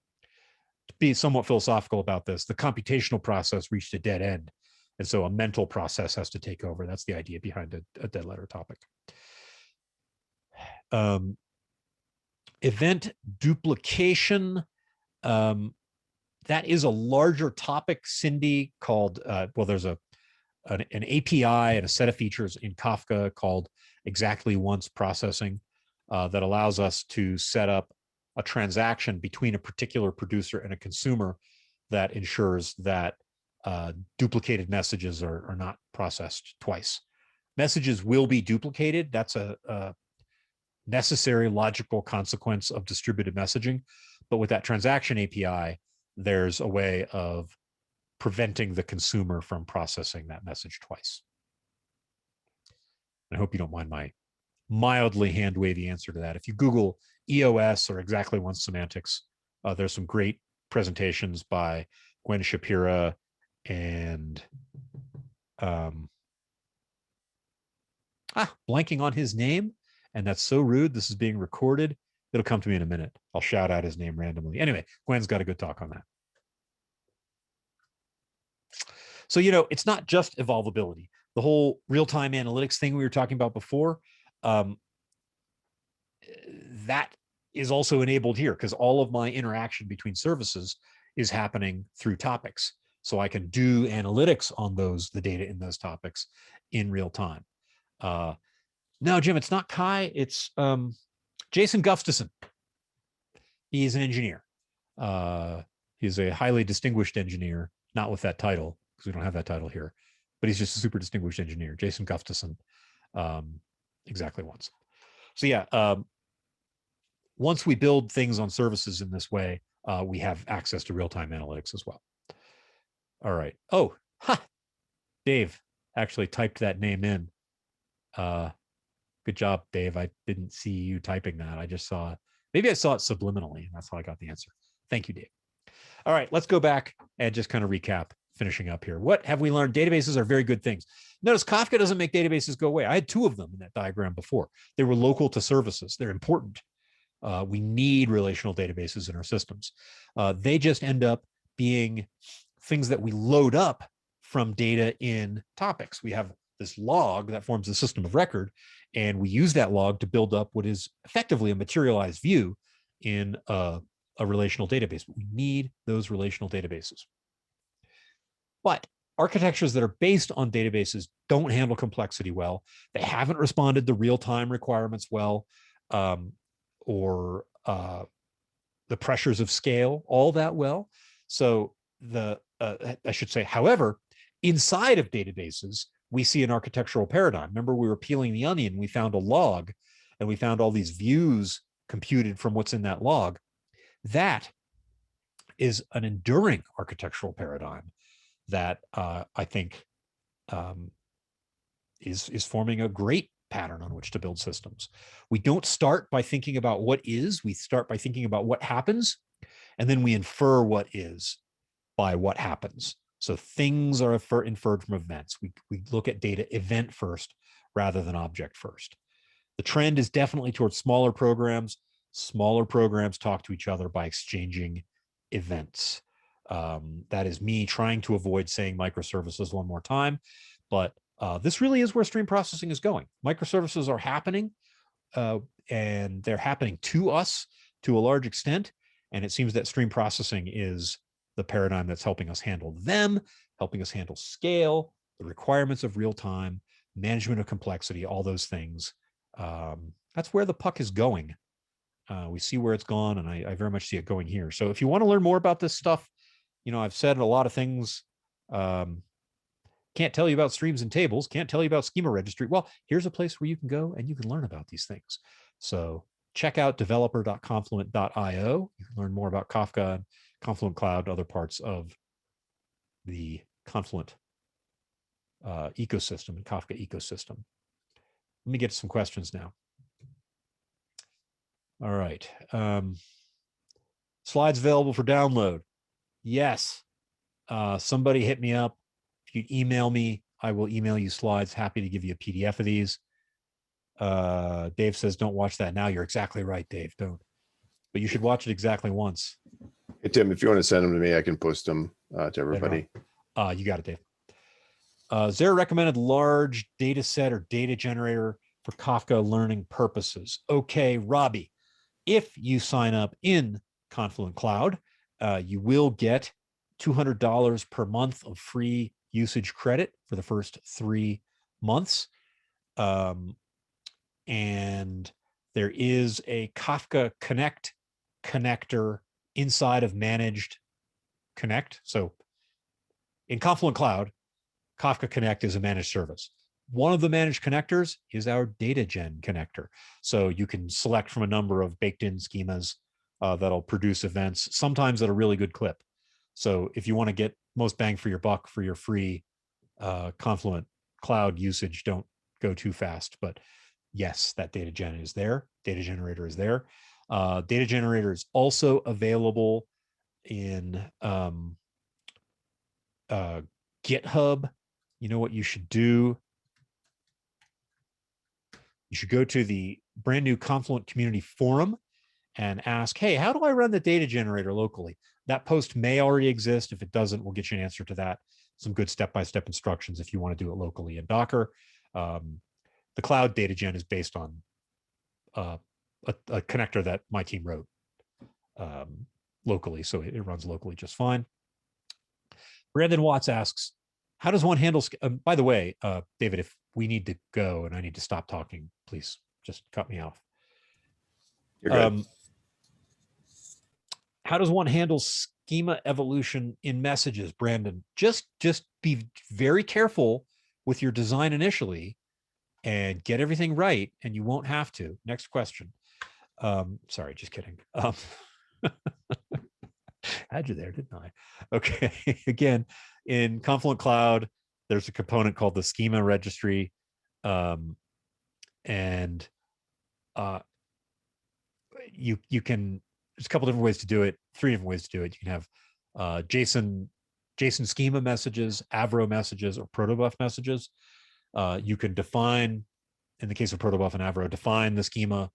to be somewhat philosophical about this, the computational process reached a dead end. And so a mental process has to take over. That's the idea behind a dead letter topic. Event duplication. That is a larger topic, Cindy, called, well, there's an API and a set of features in Kafka called exactly once processing that allows us to set up a transaction between a particular producer and a consumer that ensures that duplicated messages are not processed twice. Messages will be duplicated. That's a necessary logical consequence of distributed messaging. But with that transaction API, there's a way of preventing the consumer from processing that message twice. I hope you don't mind my mildly hand-wavy answer to that. If you Google EOS or exactly once semantics, there's some great presentations by Gwen Shapira and blanking on his name, and that's so rude. This is being recorded. It'll come to me in a minute. I'll shout out his name randomly. Anyway, Gwen's got a good talk on that. So, it's not just evolvability. The whole real-time analytics thing we were talking about before, that is also enabled here because all of my interaction between services is happening through topics. So I can do analytics on the data in those topics in real time. No, Jim, it's not Kai. It's Jason Gustafson. He's an engineer. He's a highly distinguished engineer, not with that title, because we don't have that title here, but he's just a super distinguished engineer. Jason Gustafson, exactly once. So yeah, once we build things on services in this way, we have access to real-time analytics as well. All right. Oh, Dave actually typed that name in. Good job, Dave. I didn't see you typing that. I just saw it. Maybe I saw it subliminally, and that's how I got the answer. Thank you, Dave. All right, let's go back and just kind of recap, finishing up here. What have we learned? Databases are very good things. Notice Kafka doesn't make databases go away. I had two of them in that diagram before. They were local to services. They're important. We need relational databases in our systems. They just end up being things that we load up from data in topics. We have this log that forms the system of record, and we use that log to build up what is effectively a materialized view in a relational database. But we need those relational databases. But architectures that are based on databases don't handle complexity well. They haven't responded to real-time requirements well, or the pressures of scale all that well. So I should say, however, inside of databases, we see an architectural paradigm. Remember, we were peeling the onion. We found a log, and we found all these views computed from what's in that log. That is an enduring architectural paradigm that I think is forming a great pattern on which to build systems. We don't start by thinking about what is. We start by thinking about what happens, and then we infer what is by what happens. So things are inferred from events. We look at data event first rather than object first. The trend is definitely towards smaller programs. Smaller programs talk to each other by exchanging events. That is me trying to avoid saying microservices one more time, but this really is where stream processing is going. Microservices are happening, and they're happening to us to a large extent, And it seems that stream processing is the paradigm that's helping us handle them, helping us handle scale, the requirements of real time, management of complexity, all those things. That's where the puck is going. We see where it's gone, and I very much see it going here. So if you want to learn more about this stuff, I've said a lot of things. Can't tell you about streams and tables, can't tell you about schema registry. Well, here's a place where you can go and you can learn about these things. So check out developer.confluent.io. You can learn more about Kafka and Confluent Cloud, other parts of the Confluent ecosystem and Kafka ecosystem. Let me get to some questions now. All right. Slides available for download. Yes. Somebody hit me up. If you email me, I will email you slides. Happy to give you a PDF of these. Dave says, don't watch that now. You're exactly right, Dave. Don't. But you should watch it exactly once. Hey, Tim, if you want to send them to me, I can post them to everybody. You got it, Dave. Is there a recommended large data set or data generator for Kafka learning purposes? Okay, Robbie, if you sign up in Confluent Cloud, you will get $200 per month of free usage credit for the first 3 months. And there is a Kafka Connect connector inside of Managed Connect. So in Confluent Cloud, Kafka Connect is a managed service. One of the managed connectors is our data gen connector. So you can select from a number of baked in schemas that'll produce events, sometimes at a really good clip. So if you want to get most bang for your buck for your free Confluent Cloud usage, don't go too fast. But yes, that data gen is there. Data generator is there. Data generator is also available in GitHub. You know what you should do? You should go to the brand new Confluent community forum and ask, hey, how do I run the data generator locally? That post may already exist. If it doesn't, we'll get you an answer to that. Some good step-by-step instructions if you want to do it locally in Docker. The cloud data gen is based on a connector that my team wrote locally, so it runs locally just fine. Brandon Watts asks, how does one handle, by the way, David, if we need to go and I need to stop talking, please just cut me off. You're good. How does one handle schema evolution in messages, Brandon? Just be very careful with your design initially and get everything right, and you won't have to. Next question. Sorry, just kidding. Had you there, didn't I? Okay. Again, in Confluent Cloud, there's a component called the schema registry. And you can, there's a couple different ways to do it, 3 different ways to do it. You can have JSON schema messages, Avro messages, or protobuf messages. You can define, in the case of protobuf and Avro, define the schema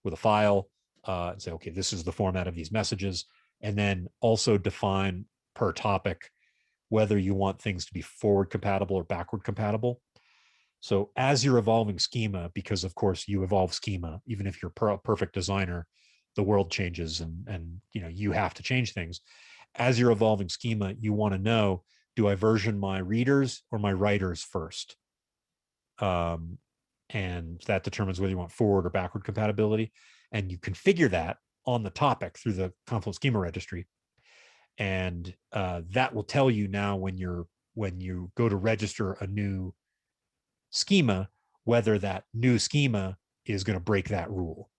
with a file and say, okay, this is the format of these messages. And then also define per topic whether you want things to be forward compatible or backward compatible. So as you're evolving schema, because of course you evolve schema, even if you're a perfect designer, the world changes and you have to change things. As you're evolving schema, you want to know, do I version my readers or my writers first? And that determines whether you want forward or backward compatibility. And you configure that on the topic through the Confluent schema registry. And that will tell you now when you go to register a new schema, whether that new schema is going to break that rule.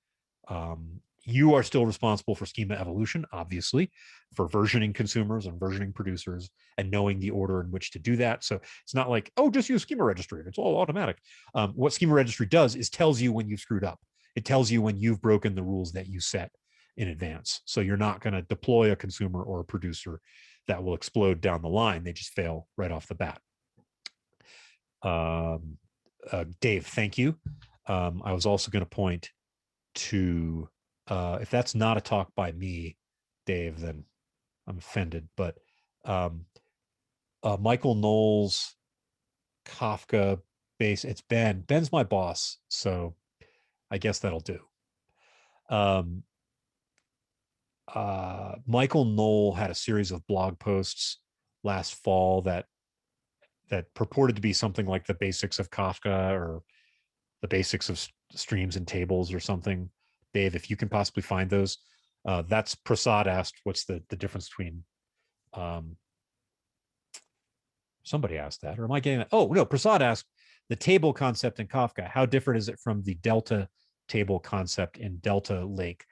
You are still responsible for schema evolution, obviously, for versioning consumers and versioning producers and knowing the order in which to do that. So it's not like, oh, just use schema registry. It's all automatic. What schema registry does is tells you when you've screwed up. It tells you when you've broken the rules that you set in advance. So you're not going to deploy a consumer or a producer that will explode down the line. They just fail right off the bat. Dave, thank you. I was also going to point to, if that's not a talk by me, Dave, then I'm offended. But Michael Knowles, Kafka base, it's Ben. Ben's my boss, so I guess that'll do. Michael Knoll had a series of blog posts last fall that purported to be something like the basics of Kafka or the basics of streams and tables or something. Dave, if you can possibly find those, that's Prasad asked, what's the difference between, somebody asked that, or am I getting that? Oh, no, Prasad asked the table concept in Kafka. How different is it from the Delta table concept in Delta Lake?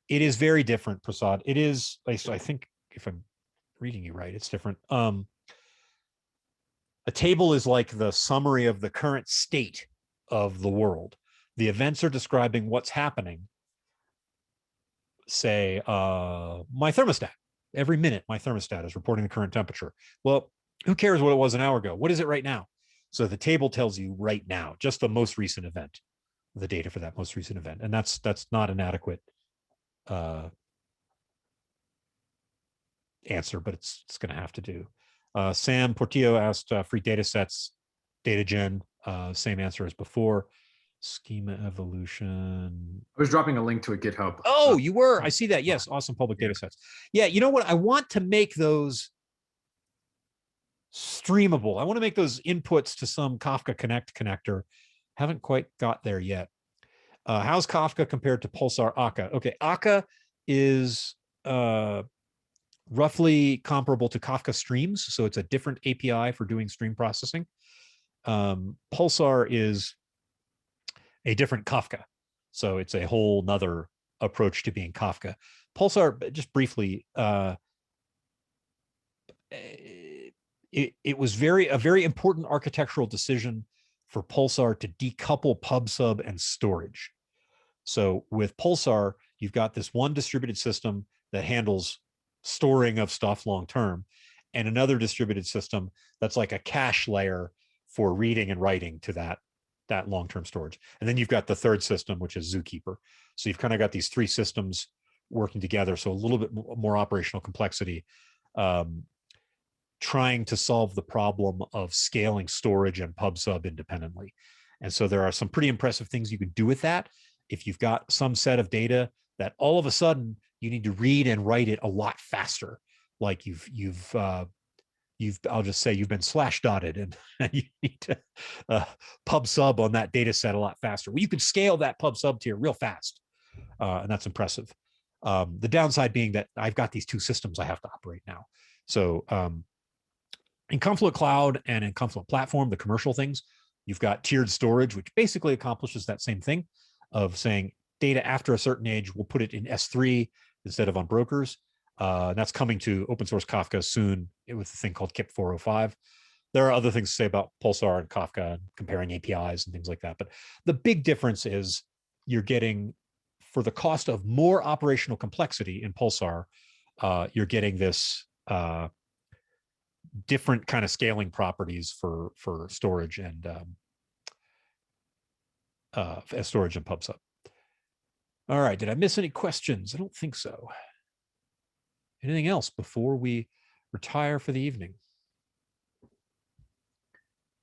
It is very different, Prasad. It is, I think if I'm reading you right, it's different. A table is like the summary of the current state of the world. The events are describing what's happening. Say, my thermostat. Every minute, my thermostat is reporting the current temperature. Well, who cares what it was an hour ago? What is it right now? So the table tells you right now, just the most recent event, the data for that most recent event. And that's not an adequate answer, but it's going to have to do. Sam Portillo asked free data sets, data gen, same answer as before. Schema evolution. I was dropping a link to a GitHub. Oh, you were. I see that. Yes, awesome public data sets. Yeah, you know what? I want to make those streamable. I want to make those inputs to some Kafka Connect connector. Haven't quite got there yet. How's Kafka compared to Pulsar Akka? Okay, Akka is roughly comparable to Kafka Streams, so it's a different API for doing stream processing. Pulsar is a different Kafka, so it's a whole nother approach to being Kafka. Pulsar, just briefly, it was a very important architectural decision for Pulsar to decouple PubSub and storage. So with Pulsar, you've got this one distributed system that handles storing of stuff long term, and another distributed system that's like a cache layer for reading and writing to that long-term storage. And then you've got the third system, which is Zookeeper. So you've kind of got these three systems working together. So a little bit more operational complexity, trying to solve the problem of scaling storage and PubSub independently. And so there are some pretty impressive things you can do with that. If you've got some set of data that all of a sudden you need to read and write it a lot faster, like I'll just say you've been slash dotted and you need to pub sub on that data set a lot faster. Well, you can scale that pub sub tier real fast, and that's impressive. The downside being that I've got these two systems I have to operate now. So in Confluent Cloud and in Confluent Platform, the commercial things, you've got tiered storage, which basically accomplishes that same thing of saying data after a certain age, we'll put it in S3 instead of on brokers. That's coming to open source Kafka soon with a thing called KIP 405. There are other things to say about Pulsar and Kafka and comparing APIs and things like that. But the big difference is you're getting, for the cost of more operational complexity in Pulsar, you're getting this different kind of scaling properties for storage and PubSub. All right, did I miss any questions? I don't think so. Anything else before we retire for the evening?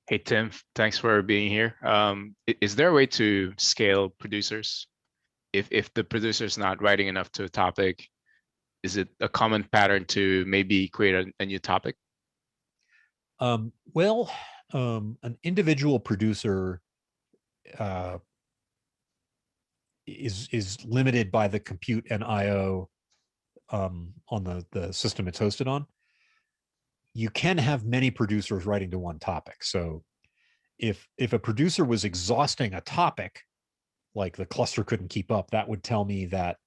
Hey, Tim, thanks for being here. Is there a way to scale producers? If the producer is not writing enough to a topic, is it a common pattern to maybe create a new topic? Well, an individual producer is limited by the compute and IO on the system it's hosted on. You can have many producers writing to one topic. So if a producer was exhausting a topic, like the cluster couldn't keep up, that would tell me that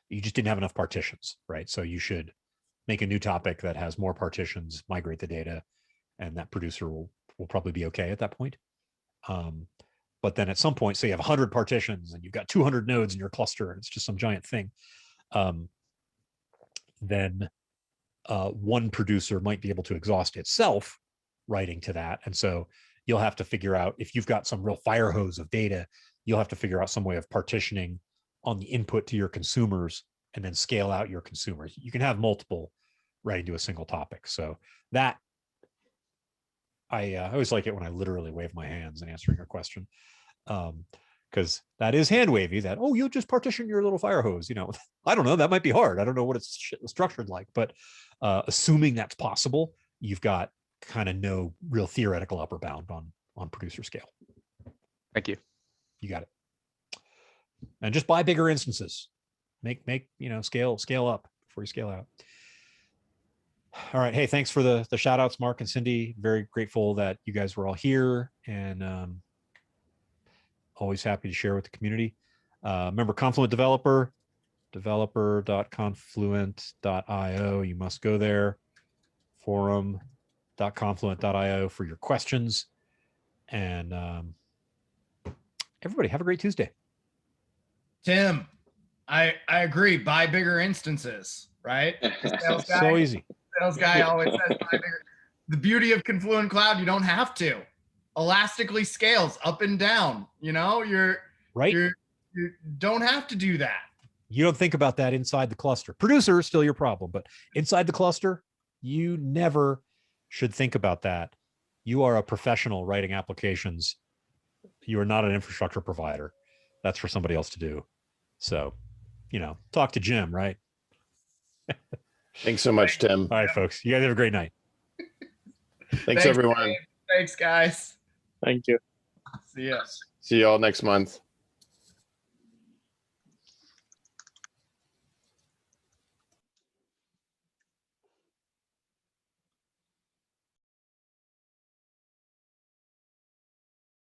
you just didn't have enough partitions, right? So you should make a new topic that has more partitions, migrate the data, and that producer will probably be okay at that point. But then at some point, say you have 100 partitions and you've got 200 nodes in your cluster, and it's just some giant thing. Then one producer might be able to exhaust itself writing to that. And so you'll have to figure out, if you've got some real fire hose of data, you'll have to figure out some way of partitioning on the input to your consumers and then scale out your consumers. You can have multiple writing to a single topic. So that, I always like it when I literally wave my hands in answering your question. because that is hand wavy that, oh, you'll just partition your little fire hose. I don't know. That might be hard. I don't know what it's structured like, but assuming that's possible, you've got kind of no real theoretical upper bound on producer scale. Thank you. You got it. And just buy bigger instances. Make scale up before you scale out. All right. Hey, thanks for the shout outs, Mark and Cindy. Very grateful that you guys were all here, and always happy to share with the community. Remember, Confluent developer.confluent.io. You must go there. Forum.confluent.io for your questions. And everybody have a great Tuesday. Tim, I agree. Buy bigger instances, right? So easy. Sales guy always says buy bigger. The beauty of Confluent Cloud, you don't have to. Elastically scales up and down. You don't have to do that. You don't think about that inside the cluster. Producer is still your problem, but inside the cluster, you never should think about that. You are a professional writing applications. You are not an infrastructure provider. That's for somebody else to do. So, talk to Jim, right? Thanks so much, Tim. All right, folks. You guys have a great night. Thanks everyone. Dave. Thanks, guys. Thank you. See ya. See you all next month.